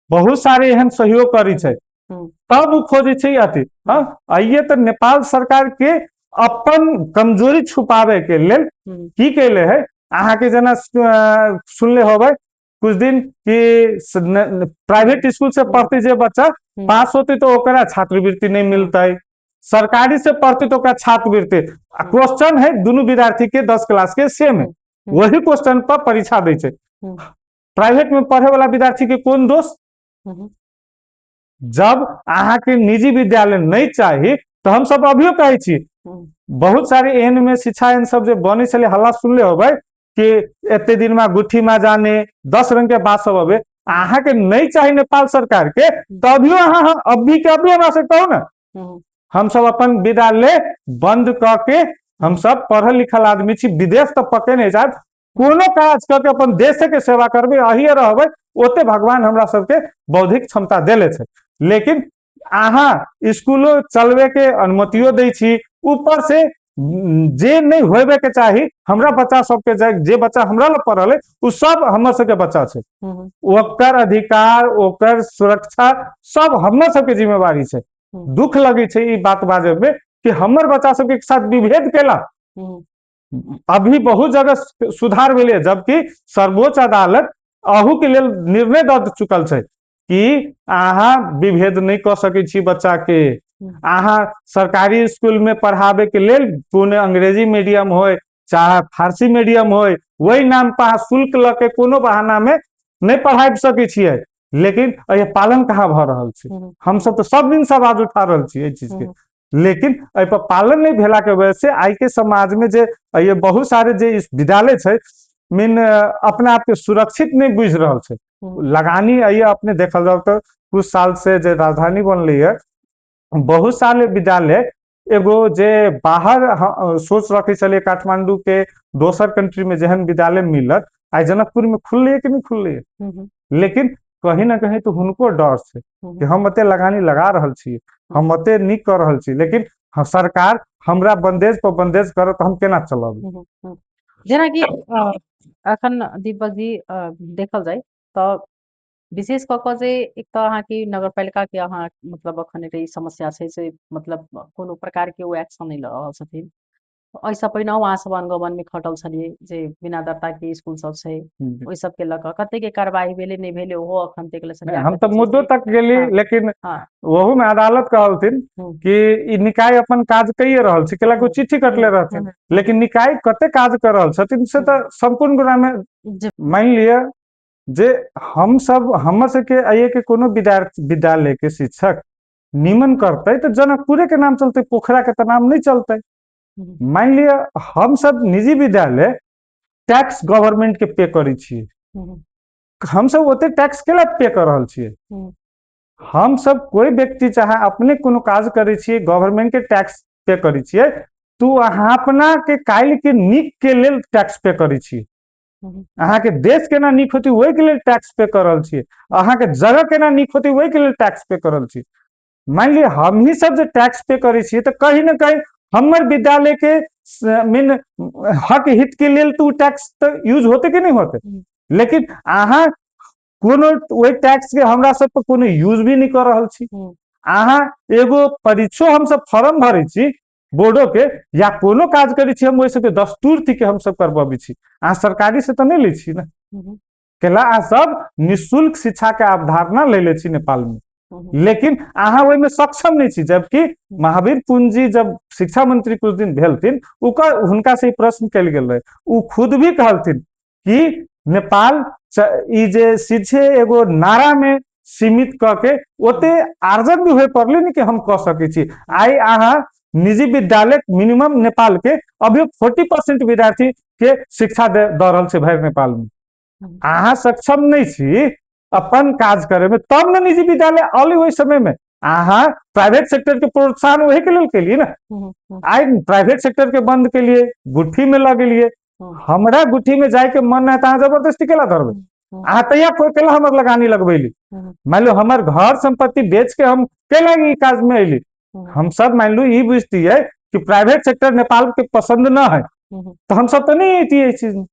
[SPEAKER 2] बहुत सारे एहन सहयोग करी छै, तब वो खोजे छै अथी। हाँ, आइए तो नेपाल सरकार के अपन कमजोरी छुपावे के लेल की कैले है, अहाँ के जना सुनले होबे कुछ दिन कि प्राइवेट स्कूल से पढ़ते जे बच्चा पास होते तो ओकरा छात्रवृत्ति नहीं मिलते, सरकारी से पढ़ते तो ओकरा छात्रवृत्ति। क्वेश्चन है दोनों विद्यार्थी के 10 क्लास के सेम है, वही क्वेश्चन पर परीक्षा दे छै, प्राइवेट में पढ़े वाला विद्यार्थी के कौन दोष। जब अहाँ के निजी विद्यालय नहीं चाहिए तो हम सब अभियो कहे छी, बहुत सारे एहन में शिक्षा एहन सब जे बने चले हल्ला सुनले होबे कि एते दिन में गुट्ठी में जाने 10 रंग के बात सब अबे, अहाँ के नहीं चाहिए नेपाल सरकार के तभियो अहाँ अभी के अभी हमरा से कहो ना, हम सब अपन विद्यालय बंद करके हम सब पढ़ल लिखल आदमी छी, विदेश तो पके नहीं जात, कोनो काज करके अपन देश के सेवा करबे, अहिए रहबे, ओते भगवान हमरा सबके बौद्धिक क्षमता देले छै, लेकिन अहाँ स्कूलों चलवे के अनुमतियों दै छी, ऊपर से जे नहीं होबे के चाही हमरा बच्चा सबके जे बच्चा हमरा ल पढ़ल है उ सब हमर सबके बच्चा छै, ओकर अधिकार ओकर सुरक्षा सब हमर सबके जिम्मेवारी छै। दुख लगे छै ई बात बाजे में कि हमर बच्चा सबके साथ विभेद केला। अभी बहुत जगह सुधार भेलै, जबकि सर्वोच्च अदालत अहू के लेल निर्णय दऽ चुकल छै कि अहाँ विभेद नहीं कऽ सकै छी बच्चा के। अहाँ सरकारी स्कूल में पढ़ाबे के लेल कोनो अंग्रेजी मीडियम होय चाहे फारसी मीडियम होय, वही नाम पर अहाँ शुल्क लऽ के कोनो बहाना में नहीं पढ़ाबि सकै छियै, लेकिन ये पालन कहाँ भऽ रहल छै। हम सब तो सब दिन से आवाज उठा रहल छी एहि चीज के, लेकिन एहि पर पालन नहीं भेला के वजह से आई के समाज में जे ये बहुत सारे जे विद्यालय छै मीन अपने आप के सुरक्षित नहीं बुझ रहल छै। लगानी ये अपने देखल जाओ तो कुछ साल से जे राजधानी बनलै है, बहुत सारे विद्यालय एगो जे बाहर सोच रखे चलिए काठमांडू के दोसर कंट्री में जहन विद्यालय मिलत, आई जनकपुर में खुलले कि नहीं खुलले, लेकिन कहीं ना कहीं तो हुनको डर छै कि हम एते लगानी लगा रहल छी, हम एते नीक कर रहल छी, लेकिन सरकार हमरा बंदेज पर बंदेज करत हम केना चलब।
[SPEAKER 1] जेना कि अखन दीपक जी देखल जाए तो विशेष कऽ कऽ जे एक तऽ अहाँके नगरपालिका के अहाँ मतलब अखन एकटा ई समस्या छै से मतलब कोनो प्रकार के ओ एक्शन नहीं लऽ रहल छथिन। एहिसँ पहिने अहाँ सब अनुगमन में खटल छलियै जे बिना दत्ता के स्कूल सब छै, ओहि सब के लऽ कऽ कते के कार्रवाई भेलै नहीं भेलै ओहो अखन तक ले सरकार
[SPEAKER 2] हम
[SPEAKER 1] के
[SPEAKER 2] तो मुद्दों तक गेली, लेकिन
[SPEAKER 1] हाँ
[SPEAKER 2] वहू में अदालत कहलथिन कि ई निकाय अपन काज कइए रहल छै, कैला चिट्ठी कटले रहथिन, लेकिन निकाय कते काज कर रहल छथिन से तो संपूर्ण गुना में मान लिया जे हम सब हमर सबके आइए के कोनो विद्यालय के शिक्षक निमन करते तो जनकपुरे के नाम चलते, पोखरा के तो नाम नहीं चलते। मान लिया हम सब निजी विद्यालय टैक्स गवर्नमेंट के पे करी छिए, हम सब ओते टैक्स केला पे कर रहल छिए। हम सब कोई व्यक्ति चाहे अपने कोनो काज करे छिए गवर्नमेंट के टैक्स पे करी छिए, तू अहाँ अपना के काल के नीक के लेल टैक्स पे करी छिए, अहाँ के देश केना नीक होती वही के लिए टैक्स पे कर रहल छिए, अहाँ के जगह केना नीक होती वही के लिए टैक्स पे कर रहल छिए। मान लिया हम ही सब जो टैक्स पे करे छिए तो कहीं ना कहीं हमर विद्यालय के मीन हक हित के लिए तो टैक्स तो यूज होते कि नहीं होते, लेकिन अहाँ कोनो वही टैक्स के हमरा सब पर कोनो यूज भी नहीं कर रहल छी। अहाँ एगो परीक्षो हम सब फॉर्म भरे छी बोर्डो के या कोनो काज करे छी, हम वही सबके दस्तूर थी के हम सब करबाबी छी, अहाँ सरकारी से तो नहीं ले छी ना, केला अहाँ सब निःशुल्क शिक्षा के अवधारणा ले ले छी नेपाल में, लेकिन अहाँ ओहि में सक्षम नहीं छी। जबकि महावीर पूंजी जब शिक्षा मंत्री कुछ दिन भेलथिन हुनका से प्रश्न कल गेल रहे, उ खुद भी कहलथिन कि नेपाल ई जे सीधे एगो नारा में सीमित करके ओते आर्जन भी हुए पड़ले नहीं कि हम कह सके छी। आई अहाँ निजी विद्यालय मिनिमम नेपाल के अभी 40% विद्यार्थी के शिक्षा दे रहल छै भरि नेपाल में, अहाँ सक्षम नहीं छी अपन काज करे में, तब ना निजी विद्यालय अली वही समय में अहाँ प्राइवेट सेक्टर के प्रोत्साहन वही के लेल के लिए ना। आई प्राइवेट सेक्टर के बंद के लिए गुट्ठी में लगे लिए, हमरा गुट्ठी में जाए के मन है तो जबरदस्ती केला धरबे, अहाँ तैया केला हमर लगानी लगबैली, मान लो हमर घर संपत्ति बेच के हम केला ई काज में अली, हम सब मान लो ई बुझती है कि प्राइवेट सेक्टर नेपाल के पसंद ना है तो हम सब तो नहीं अती ये चीज में।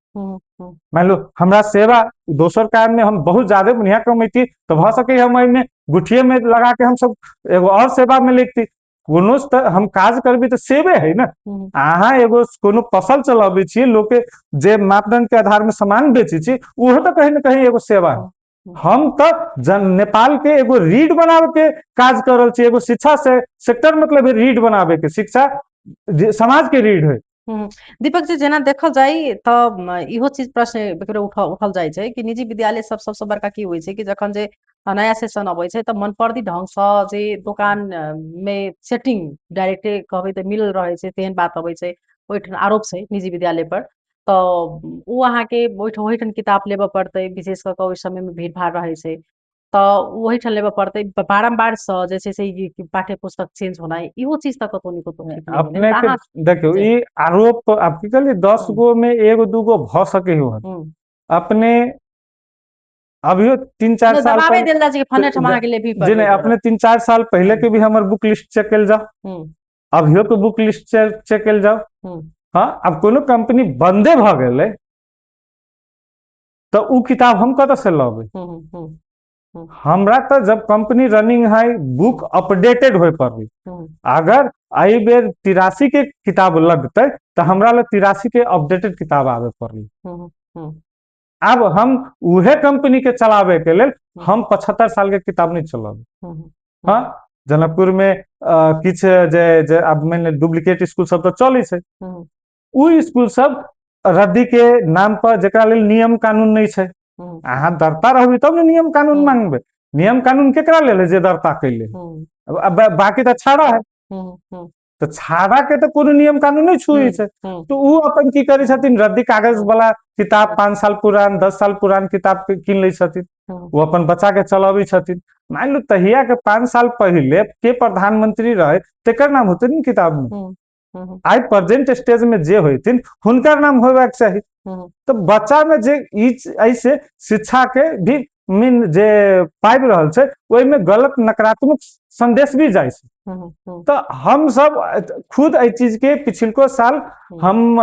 [SPEAKER 2] मान लो हमरा सेवा दोसर काम में हम बहुत ज्यादा बढ़िया कमैती तो भ सके हम में गुठिये में लगा के हम सब एगो और सेवा में लिखती, कोनो हम काज करबी तो सेवे है ना। अहाँ एगो कोनो फसल चलाबे छी लोग के जे मापदंड के आधार में सामान बेची छी, वो तो कहीं ना कहीं एगो सेवा है। हम तो नेपाल के एगो रीढ़ बनावे के काज कर रहल छी, एगो शिक्षा से सेक्टर मतलब रीढ़ बनावे के, शिक्षा समाज के रीढ़ है।
[SPEAKER 1] दीपक जी जेना देखल जाए तो इहो चीज प्रश्न एकरो उठल जाए छै कि निजी विद्यालय सब सबसे बड़का की होय छै कि जखन जे नया सेशन अबै छै तऽ मनपर्दी ढंग से जे दुकान में सेटिंग डायरेक्टे कहबै तऽ मिल रहे छै तेहन बात अबै छै, ओहिठाम आरोप छै निजी विद्यालय पर, तऽ उ अहाँके ओहिठाम किताब लेबऽ पड़तै, विशेष कऽ ओहि समय में भीड़ भाड़ रहे छै तऽ ओहिठाम लेबऽ पड़तै, बारम्बार से जे छै से पाठ्य पुस्तक चेंज होनाइ इहो चीज तक कतौ ने कतौ ठीक नहीं
[SPEAKER 2] अपने
[SPEAKER 1] भेलै।
[SPEAKER 2] के देखियो ई आरोप आप की कहलिए 10 गो में एगो दूगो भ सके हो, अपने अभियो 3-4 साल
[SPEAKER 1] दबावे देल जाइ छै कि फन्ने ठमा
[SPEAKER 2] पहले
[SPEAKER 1] अहाँके लेबही
[SPEAKER 2] जी
[SPEAKER 1] पड़बै
[SPEAKER 2] नहीं, अपने 3-4 साल पहले के भी हमर बुक लिस्ट चेक कल जाओ, अभियो के बुक लिस्ट चेक कल जाओ। हाँ, अब कोनो कंपनी बंदे भ गेलै तो उ किताब हम कत से लबे? हमरा तो जब कंपनी रनिंग है बुक अपडेटेड होय पड़ी। अगर आई बेर 83 के किताब लगते तो हमरा ले 83 के अपडेटेड किताब आवे पड़ी। अब हम उहे कंपनी के चलावे के लेल हम 75 साल के किताब नहीं चलाबे। हाँ, जनकपुर में किछ जे अब मैंने डुप्लीकेट स्कूल सब तो चली छै। उ स्कूल सब रद्दी के नाम पर जेकरा लेल नियम कानून नहीं छै। अहाँ दरता रहबी तब ने नियम कानून मांगबे। नियम कानून केकरा लेल जे दरता कैले। अब बाकी तो छाड़ा है, तो छाड़ा के तो कोनो नियम कानून नहीं छुई छै। तो उ अपन की करे छथिन, रद्दी कागज वाला किताब 5 साल पुरान 10 साल पुरान किताब किन लै छथिन, वो अपन बचा के चलाबी छथिन। मान लो तहिया के 5 साल पहले के प्रधानमंत्री रहे तेकर नाम होते न किताब में। आई प्रेजेंट स्टेज में जे होतिन हुनकर नाम होबाक चाहिए। तो बच्चा में जे ऐसे शिक्षा के भी मीन जे पाइब रहल छै ओहि में गलत नकारात्मक संदेश भी जाय छै। तो हम सब खुद ए चीज के पिछलको साल हम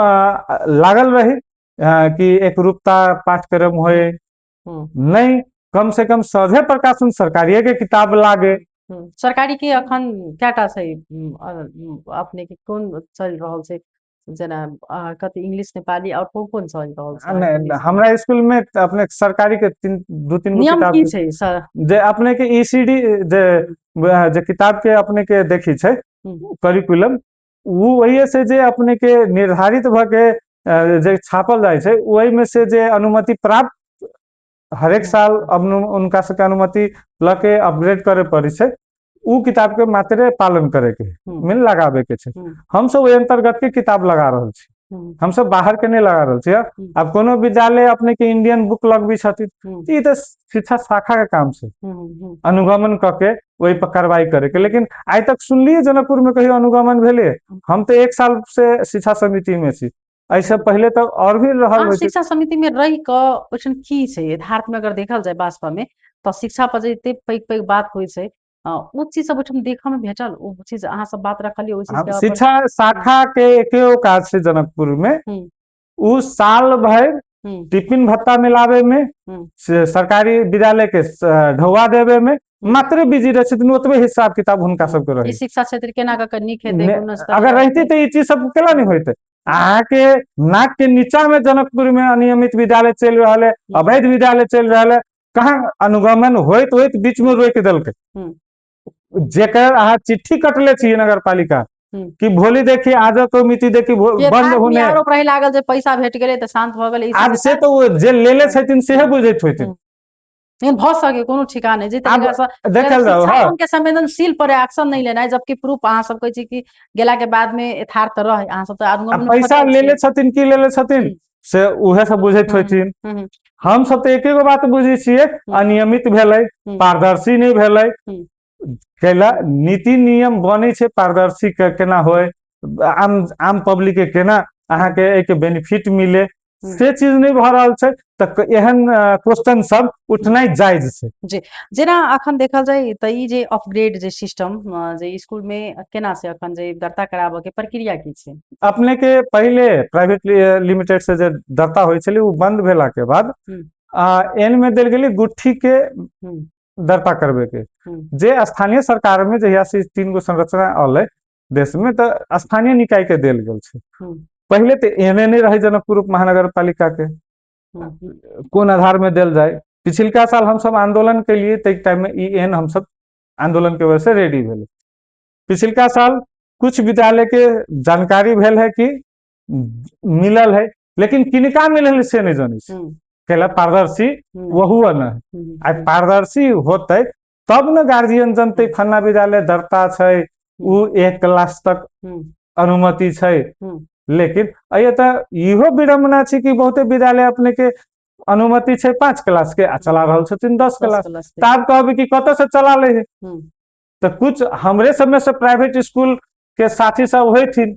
[SPEAKER 2] लागल रही कि एकरूपता पाठ्यक्रम होए नहीं, कम से कम सौझे प्रकाशन सरकारिये के किताब लागे।
[SPEAKER 1] सरकारी के अखन क्याटा छै अपने के कोन चल रहल छै, जना कति इंग्लिश नेपाली और कोन चल रहल छै?
[SPEAKER 2] नहीं, हमरा स्कूल में अपने सरकारी के 2-3
[SPEAKER 1] नियम
[SPEAKER 2] किताब
[SPEAKER 1] की छै सर?
[SPEAKER 2] जे अपने के ईसीडी जे किताब के अपने के देखी छै करिकुलम, वो वही से जे अपने के निर्धारित भ के जे छापल जाय छै वही में से जे अनुमति प्राप्त हर एक साल उनका सबके अनुमति लके अपग्रेड करे पड़े छै। उ किताब के मात्रे पालन करे के मिल लगावे के छै। हम सब ओहि अंतर्गत के किताब लगा रहल छी, हम सब बाहर के नहीं लगा रहल छी। अब कोनो विद्यालय अपने के इंडियन बुक लगबी छथिन, ई तो शिक्षा शाखा के काम छै अनुगमन करके वही पर कार्रवाई करे के। लेकिन आज तक सुनलिए जनकपुर में कहीं अनुगमन भेले? हम तो 1 साल से शिक्षा समिति में छी, ऐसे पहले तक और भी रहल होय छै।
[SPEAKER 1] शिक्षा समिति में रही क ओछन की छै यथार्थ में अगर देखल जाए वास्तव में तो शिक्षा पर जे एते पैघ बात होय छै, उ चीज सब ओछन देखा में भेटल, उ चीज अहाँ सब बात रखलिए ओइ चीज के
[SPEAKER 2] शिक्षा शाखा के एकेगो काज छै जनकपुर में, उ साल भर टिफिन भत्ता मिलावे में, सरकारी विद्यालय के ढौआ देवे में मात्र बिजी रहे छथिन। ओतबे हिसाब किताब हुनका सबके रहे।
[SPEAKER 1] शिक्षा क्षेत्र केना क नीक हेतै,
[SPEAKER 2] अगर रहती तो ये चीज सब केला नहीं होते। अहाँ के नाक के नीचा में जनकपुर में अनियमित विद्यालय चल रहा है, अवैध विद्यालय चल रहा है, कहाँ अनुगमन होइत बीच में रोक देलकै। जेकर अहाँ चिट्ठी कटले छी नगर पालिका कि भोली देखी आज कमिटी देखी बंद होने
[SPEAKER 1] आरोप रही लागल जे पैसा भेट गेलै त शांत भ गेलै।
[SPEAKER 2] आज से तो जे लेले छथिन सेहे बुझैत होइथिन।
[SPEAKER 1] लेकिन भ सके कोनो ठिकाने जे तरीका से
[SPEAKER 2] देखल जाओ
[SPEAKER 1] शिक्षा के संवेदनशील पर एक्शन नहीं लेना है, जबकि प्रूफ अहाँ सब कहै छी कि गेला के बाद में यथार्थ रहे अहाँ सब त अनुगमन
[SPEAKER 2] पैसा लेले छथिन की लेले छथिन से उहे सब बुझैत होइथिन। हम सब तो एकेगो बात बुझै छियै, अनियमित भेलै, पारदर्शी नहीं भेलै। कैला नीति नियम बनै छै पारदर्शी केना होय, आम पब्लिक के केना अहाँ के एक बेनिफिट मिले, से चीज नहीं भ रहल छै। त एहन क्वेश्चन सब उठनाइ जायज छै।
[SPEAKER 1] जी, जेना अखन देखल जाय त ई जे अपग्रेड जे सिस्टम जे स्कूल में केना से अखन जे दर्ता कराबे के प्रक्रिया की छै? अपने
[SPEAKER 2] के पहले प्राइवेट लिमिटेड से जे दर्ता होय छलै उ बंद भेला के बाद एन में देल गेलै गुट्ठी के दर्ता करबे के, जे स्थानीय सरकार में जहिया से 3 गो संरचना अलै देश में त स्थानीय निकाय के देल गेल छै। पहले तो एने नहीं रहे जनकपुर महानगर पालिका के, कोन आधार में देल जाए। पिछिलका साल हम सब आंदोलन के लिए तै टाइम में ई एन हम सब आंदोलन के वजह से रेडी भेले। पिछिलका साल कुछ विद्यालय के जानकारी भेल है कि मिलल है, लेकिन किनका मिलल से नहीं जानी छै। कैला पारदर्शी वहु न आ पारदर्शी होते तब न गार्जियन जनते फन्ना विद्यालय दर्ता छै, उ 1 क्लास तक अनुमति छै। लेकिन अये त इहो विडम्बना छै कि बहुते विद्यालय अपने के अनुमति छै 5 क्लास के आ चला रहल छथिन 10 क्लास। तब कहबे कि कत से चला ले है? तो कुछ हमरे सब में से प्राइवेट स्कूल के साथी सब होइथिन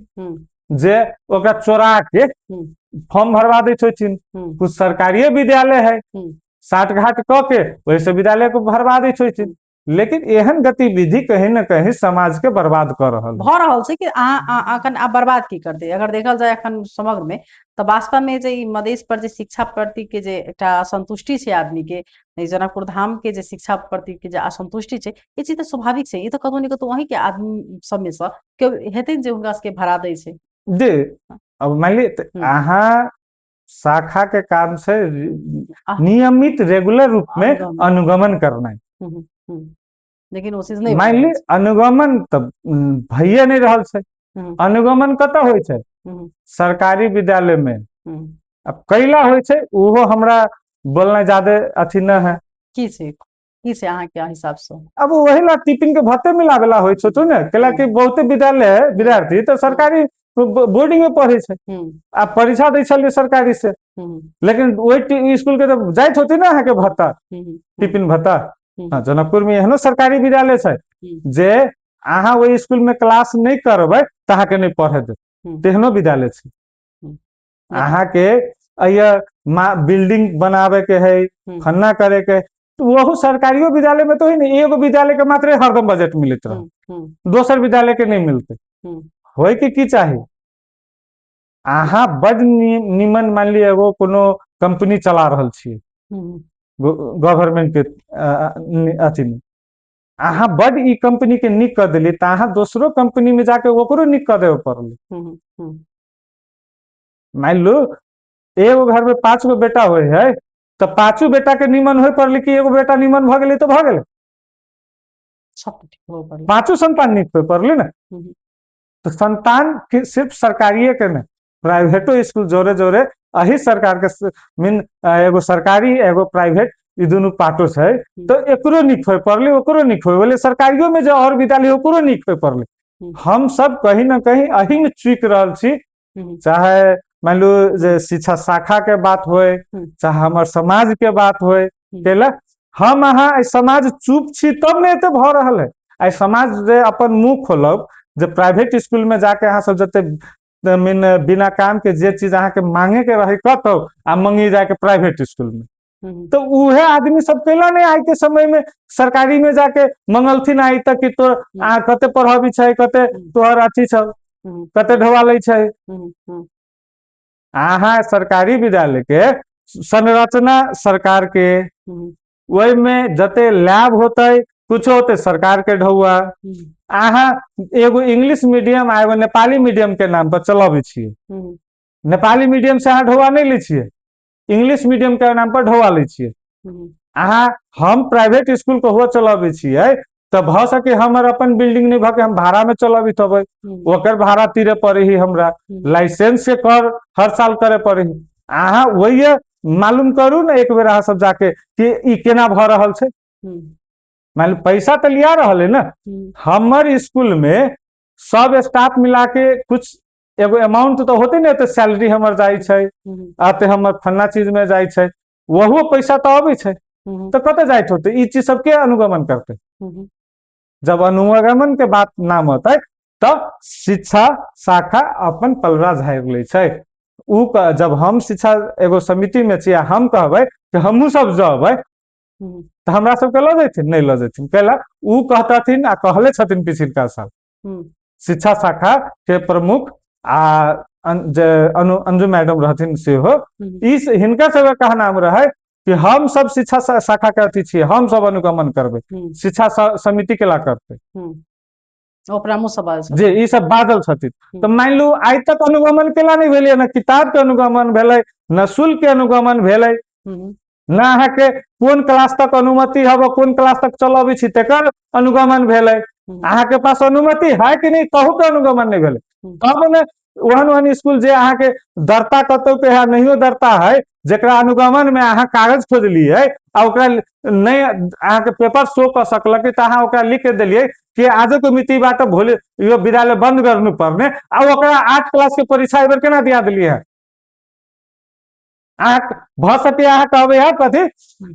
[SPEAKER 2] जे ओकरा चोरा के फॉर्म भरवा दै छथिन। कुछ सरकारिये विद्यालय है साठ घाट क के वही से विद्यालय को भरवा दै छथिन। लेकिन एहन गतिविधि कहीं न कहीं समाज के बर्बाद कर रहल
[SPEAKER 1] भ रहल छै कि अखन आब बर्बाद की करतै। अगर देखल जाय अखन समग्र में तऽ वास्तव में जे मधेश पर जे शिक्षा प्रति के जे एकटा असंतुष्टि छै आदमी के, जनकपुर धाम के जे शिक्षा प्रति के जे असंतुष्टि छै, ये चीज तऽ स्वाभाविक छै। ये तऽ कतौ ने कतौ अहीं के आदमी सब में से केओ हेतै जे हुनका सबके भरा दै छै।
[SPEAKER 2] जी। अब मान ली अहाँ शाखा के काम से नियमित रेगुलर रूप में अनुगमन करना है।
[SPEAKER 1] लेकिन वो चीज नहीं
[SPEAKER 2] मान ली अनुगमन तब भइए नहीं रहल छै। अनुगमन कतऽ होइ छै? सरकारी विद्यालय में। अब कैला होइ छै उहो हमरा बोलना ज्यादा अथी न है।
[SPEAKER 1] की छै अहाँ के हिसाब से? अब
[SPEAKER 2] वही ला टिफिन के भत्ते मिलावेला होइ छै ने, कैला कि बहुते विद्यालय है विद्यार्थी तो सरकारी बोर्डिंग में पढ़े छै, आ परीक्षा दै छलिए सरकारी से, लेकिन वही स्कूल के तो जाइत होती ना अहाँ के भत्ता, टिफिन भत्ता। हाँ, जनकपुर में एहनो सरकारी विद्यालय छै जे अहाँ वही स्कूल में क्लास नहीं करबै त अहाँ के नहीं पढ़े दे, तेहनो विद्यालय छै। अहाँ के बिल्डिंग बनावे के है, फन्ना करे के, तो वह सरकारियों विद्यालय में तो ही नहीं, एगो विद्यालय के मात्र हरदम बजट मिलत रहे, दोसर विद्यालय के नहीं मिलते। होय के की चाहिए? अहाँ बड निमन मान ली एगो कोनो कंपनी चला रहल छियै गवर्नमेंट के अथी में, अहाँ बड ई कंपनी के निक कर दिली त अहाँ दोसरो कंपनी में जाके ओकरो निक कर देवे पड़ल। मान लो एगो घर में 5 गो बेटा होय है, तो 5 बेटा के निमन होय पड़ले कि एगो बेटा निमन भ गेले तो भ गेले, 5 संतान निक होय पड़ले ना। तो संतान के सिर्फ सरकारिये के नहीं, प्राइवेटो स्कूल जोरे जोरे अही सरकार के मीन एगो सरकारी एगो प्राइवेट ई दोनों पार्टो है, तो एकरो निक होय पड़ले ओकरो निक होय बोले, सरकारियों में जो और विद्यालय ओकरो निक होय पड़ले। हम सब कहीं ना कहीं अही में चूक रहल छी, चाहे मान लो जे शिक्षा शाखा के बात होए, चाहे हमार समाज के बात होए, केला हम अहाँ समाज चुप छी तब ने एते भ रहल है। आई समाज जे अपन मुंह खोलब, जे प्राइवेट स्कूल में जाके अहाँ सब जते मीन बिना काम के जे चीज अहाँ के मांगे के रहे कतो आ मंगी जाके प्राइवेट स्कूल में, तो उहे आदमी सब केला नहीं आज के समय में सरकारी में जाके मंगलथिन आई तक कि तो आ कते पढ़ाबी छै, कते तोहर अथी छ, कते ढवालै छै। अहाँ सरकारी विद्यालय के संरचना सरकार के, वही में जते लैब होते कुछ होते सरकार के ढौआ, अहाँ एगो इंग्लिश मीडियम आ एगो नेपाली मीडियम के नाम पर चलाबे छिए, नेपाली मीडियम से अहाँ ढौआ नहीं ले छिए, इंग्लिश मीडियम के नाम पर ढौआ ले छिए। अहाँ हम प्राइवेट स्कूल को हुआ चलाबे छिए तो भ सके हमर अपन बिल्डिंग नहीं भके हम भाड़ा में चलाबित हबै, ओकर भाड़ा तीरे पड़े ही हमरा, लाइसेंस से कर हर साल करे पड़े ही। अहाँ वही मालूम करू ना एक बेर अहाँ सब जाके कि ई केना भ रहल छै। मान पैसा तो लिया रहल है ना, हमर स्कूल में सब स्टाफ मिला के कुछ एगो अमाउंट तो होते ना, तो सैलरी हमर जाई छै, आते हमर फन्ना चीज में जाई छै, वहु पैसा तो आबे छै, तो कते जाइत होते, ई चीज सब के अनुगमन करते। जब अनुगमन के बात नाम होता है तब शिक्षा शाखा अपन पलड़ा झाड़ि ले छै। उ जब हम शिक्षा एगो समिति में छियै, हम कहबै कि हमहू सब जबै तो हमरा सबके ल जेथिन नहीं ल जेथिन, कैला उ कहतथिन आ कहले छथिन पिछिलका साल शिक्षा शाखा के प्रमुख आ अंजू मैडम रहथिन सेहो, इस हिनका सब का नाम रहे कि हम सब शिक्षा शाखा के अथी छियै, हम सब अनुगमन करबै, शिक्षा समिति केला करते जी, ई सब बादल छथिन। तो मान लू आज तक अनुगमन केला नहीं भेलै, ना किताब के अनुगमन भेलै, ना शुल्क के अनुगमन भेलै, ना अहाँ के कोन क्लास तक अनुमति हबो, कोन क्लास तक चलाबी छी तेकर अनुगमन भेलै। अहाँ के पास अनुमति है कि नहीं कहू के अनुगमन नहीं भेलै। तब ने ओहन स्कूल जे अहाँ के दरता कतौ पे है नहियो दरता है, जेकरा अनुगमन में अहाँ कागज खोजलिए आ ओकरा नहीं अहाँ के पेपर शो कर सकलक त अहाँ ओकरा लिख के देलिए कि आजो के मिति बाट भोले यो विद्यालय बंद करनु पर्ने, आ ओकरा 8 क्लास के परीक्षा एबर केना दिया देलिए है। भ सके अहाँ कहबे है कथी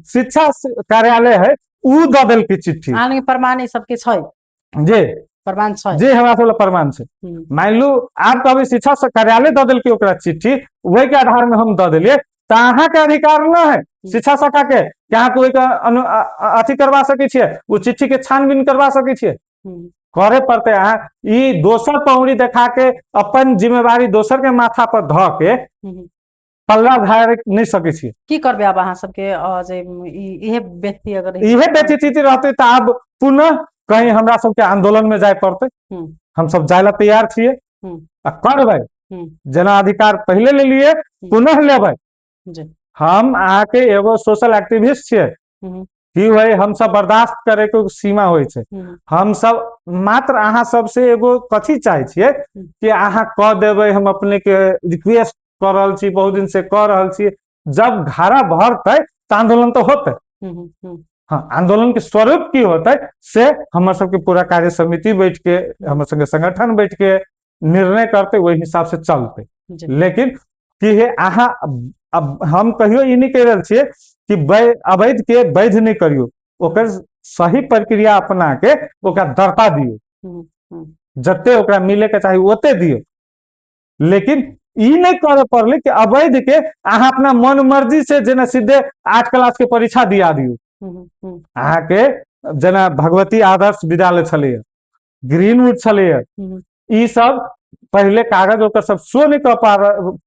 [SPEAKER 2] शिक्षा कार्यालय है उ द देल की चिट्ठी,
[SPEAKER 1] प्रमाण ई सबके छै
[SPEAKER 2] जी
[SPEAKER 1] प्रमाण छै,
[SPEAKER 2] जी हमरा सब प्रमाण छै। मान लू आप कहबे शिक्षा कार्यालय द देल की ओकरा चिट्ठी, वही के आधार में हम द देलिए, त तो अहाँ के अधिकार न है शिक्षा शाखा के क्या कोई अथी करवा सके छिए वो चिट्ठी के छानबीन करवा सके छिए करे पड़ते अहाँ ई दोसर पौड़ी देखा के अपन जिम्मेवारी दोसर के माथा पर ध के पल्ला धार नहीं सके छिए
[SPEAKER 1] की करबे अब अहाँ सबके जे इहे व्यक्ति अगर
[SPEAKER 2] इहे व्यक्ति रहते तो अब पुनः कहीं हमरा सबके आंदोलन में जाए पड़ते हम सब जाए ला तैयार छिए आ करबे जना अधिकार पहले ले लिए पुनः लेबै हम अहाँ के एगो सोशल एक्टिविस्ट छिए कि भाई हम सब बर्दाश्त करे के सीमा होय छै हम सब मात्र अहाँ सब से एगो कथी चाहे छिए कि अहाँ क देबै हम अपने के रिक्वेस्ट कर रहल छी बहुत दिन से कर रहल छी जब धारा भरतै तो आंदोलन तो होते हाँ आंदोलन के स्वरूप की होते से हमर सबके पूरा कार्य समिति बैठ के हमर संगे संगठन बैठ के निर्णय करते वही हिसाब से चलते लेकिन कि हे अहाँ अब हम कहियो ई नहीं कह रहल छिए कि अवैध के वैध नहीं करियो ओकर सही प्रक्रिया अपना के ओकरा दरता दियो जते ओकरा मिले के चाही ओते दियो लेकिन ई नहीं करे पड़ले कि अवैध के अहाँ अपना मन मर्जी से जना सीधे 8 क्लास के परीक्षा दिया दियो अहाँ के जना भगवती आदर्श विद्यालय छले ग्रीनवुड छले ई सब पहले कागज ओकर सब शो नहीं कर पा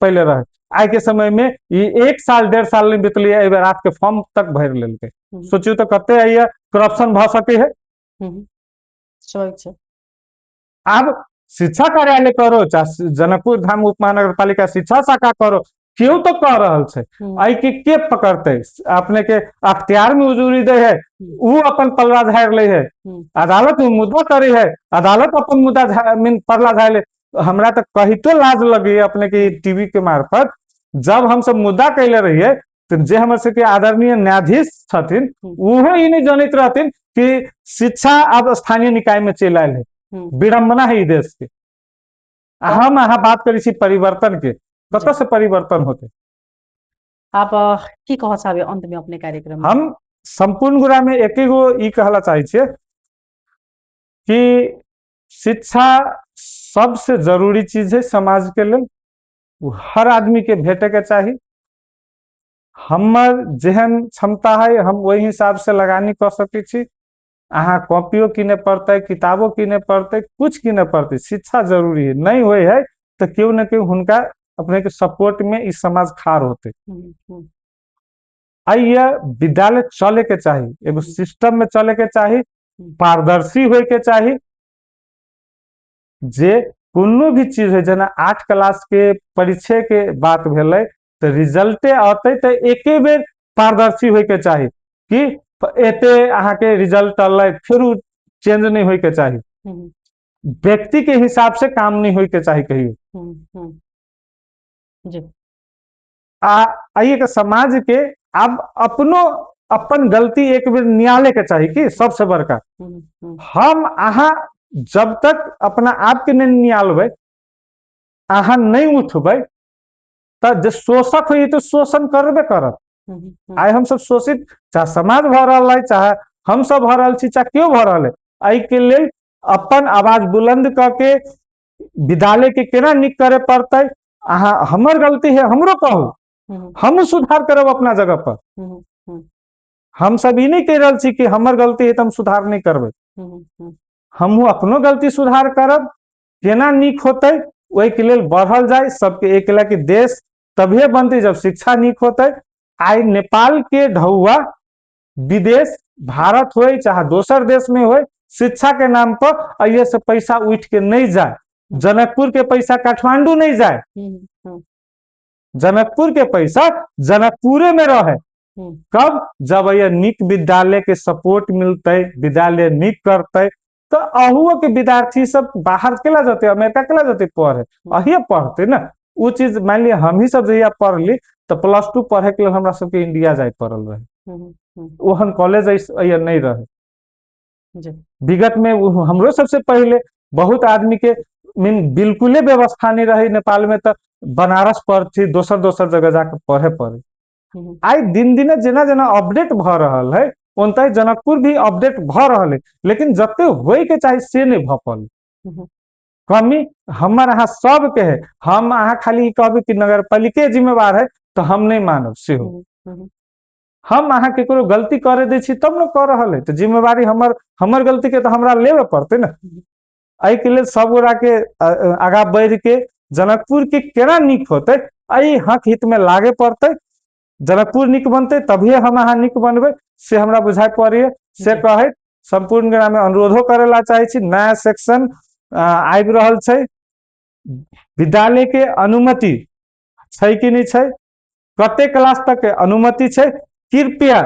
[SPEAKER 2] पहले रहे आज के समय में ये 1 साल 1.5 साल नहीं बीतलिए एहि बेर रात के फॉर्म तक भर लेलके सोचियो तो कते आइए करप्शन भ सके है अब शिक्षा कार्यालय करो चाहे जनकपुर धाम उप महानगर पालिका शिक्षा शाखा करो क्यों तो कर रहल छे आई के पकड़ते अपने के अख्तियार में उजूरी दे है वो अपन पल्ला झाड़ ले है अदालत में मुद्दा करे है अदालत अपन मुद्दा पल्ला झाड़ ले हमरा तक कही तो लाज लगे अपने के टीवी के मार्फत जब हम सब मुद्दा कैले रहिए तो जे हमर से आदरणीय न्यायाधीश छथिन उहो ई नहीं जानत रहथिन कि शिक्षा अब स्थानीय निकाय में चल आयल है विडंबना है देश के हम अहाँ बात करी छी परिवर्तन के कत से परिवर्तन होते
[SPEAKER 1] आप की कह चाहबे अंत में अपने कार्यक्रम
[SPEAKER 2] हम संपूर्ण गुड़ा में एक गो ई कहला चाहे छिए कि शिक्षा सबसे जरूरी चीज है समाज के लिए हर आदमी के भेटे के चाहिए हमर जेहन क्षमता है हम वही हिसाब से लगानी कर सके छी अहाँ कॉपियो किने पड़ते किताबों किने पड़ते कुछ किने पड़ते शिक्षा जरूरी है नहीं हुए है तो क्यों न क्यों उनका अपने के सपोर्ट में इस समाज खार होते आइए विद्यालय चले के चाहिए एगो सिस्टम में चले के चाहिए पारदर्शी होए के चाहिए जे कोनो भी चीज है जना 8 क्लास के परीक्षा के बात भेले तो रिजल्टे आते तो एके बेर पारदर्शी होए के चाहिए कि एते अहाँ के रिजल्ट अल्ले फिर चेंज नहीं होए के चाहिए व्यक्ति के हिसाब से काम नहीं होए के चाहिए कहियो आइए के समाज के अब अपनो अपन गलती एक बेर नियाले के चाहिए कि सबसे बड़का हम अहाँ जब तक अपना आप के नहीं नियालबे अहाँ नहीं उठबे तो जो शोषक हो तो शोषण करबे करत आई हम सब शोषित चाहे समाज भ रहा है चाहे हम सब भ रहा छी चाहे क्यों भ रहा है आई के लिए अपन आवाज बुलंद करके विद्यालय के केना निक करे पड़ते अहाँ हमर गलती है हमरो कहू हम सुधार करब अपना जगह पर हम सब ई नहीं कह रहा छी कि हमर गलती है तो हम सुधार नहीं करबे हम अपनो गलती सुधार करब केना निक होते वही के लिए बढ़ल जाए सबके एक के देश तभी बनते जब शिक्षा निक होते आई नेपाल के ढौआ विदेश भारत हो चाहे दोसर देश में हो शिक्षा के नाम पर ये से पैसा उठ के नहीं जाए जनकपुर के पैसा काठमांडू नहीं जाए जनकपुर के पैसा जनकपुरे में रहे कब जब ये निक विद्यालय के सपोर्ट मिलते विद्यालय निक करते तो अहुओ के विद्यार्थी सब बाहर केला जाते अमेरिका केला जाते पढ़े अहिए पढ़ते ना वो चीज मान लिया हम ही सब जहिया पढ़ ली तो +2 पढ़े के लिए हमरा सबके इंडिया जाए पड़ल रहे ओहन कॉलेज नहीं रहे विगत में हमरो सबसे पहले बहुत आदमी के मीन बिल्कुले व्यवस्था नहीं रही नेपाल में तो बनारस पढ़ती दोसर दोसर जगह जाके पढ़े पड़े आई दिन दिन जना जना अपडेट भ रहा है उनते जनकपुर भी अपडेट भ रहा है लेकिन जते होए के चाहिए से नहीं भ पाल कमी हमर अहाँ सब के है हम अहाँ खाली कहबे कि नगर पालिका जिम्मेवार है तो हम नहीं मानब सेहो।
[SPEAKER 1] हम्म, हम्म,
[SPEAKER 2] हम अहाँ केकरो गलती करे दै छी तब न कर रहल है, तो जिम्मेवारी हमर गलती के तो हमरा लेबे पड़ते ना। एहि के लेल सब गोरा के आगा बढ़ के जनकपुर के केना नीक होते एहि हक हित में लागे पड़ते। जनकपुर नीक बनते तभिए हम अहाँ नीक बनबे से हमरा बुझाई पड़िए। से
[SPEAKER 1] जी।
[SPEAKER 2] कहे संपूर्ण गोरा में अनुरोधो करे ला चाहे छी, नया सेक्शन आबि रहल छै, विद्यालय के अनुमति छै कि नहीं छै, कते क्लास तक के अनुमति छै, कृपया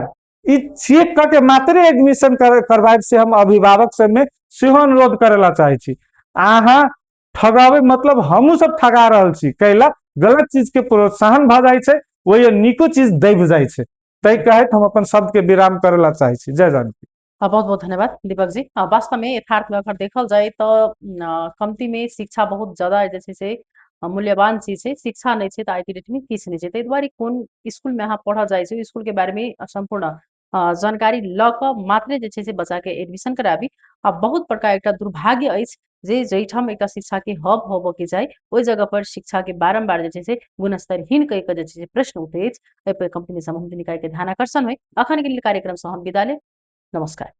[SPEAKER 2] ई चेक करके मात्रे एडमिशन करवाए से हम अभिभावक सब में सेहो अनुरोध करे ला चाहे छी। अहाँ ठगावे मतलब हमू सब ठगा रहल छी, कैला गलत चीज के प्रोत्साहन भ जाय छै, वही नीको चीज दैब जाय छै। तै कहत हम अपन शब्द के विराम करे ला चाहे छी। जय जानकी।
[SPEAKER 1] बहुत बहुत धन्यवाद दीपक जी। वास्तव में यथार्थ में अगर देखल जाए तो कमती में शिक्षा बहुत ज्यादा जैसे से मूल्यवान चीज है। शिक्षा नहीं है तो आई के डेट में किछ नहीं है। ताहि दुआरे कोन स्कूल में अहाँ पढ़ जाए छै, स्कूल के बारे में संपूर्ण जानकारी ल क मात्रे जे छै से बच्चा के एडमिशन कराबी। आ बहुत बड़का एकटा दुर्भाग्य अछि जे जहिठाम एकटा शिक्षा के हब होबो के चाही ओहि जगह पर शिक्षा के बारंबार जे छै से गुणस्तरहीन कहि के जे छै से प्रश्न उठै अछि। एहि पर कंपनी समूह निकाय के ध्यान आकर्षण होइ। अखन के लिए कार्यक्रम से हम विदा ले। नमस्कार।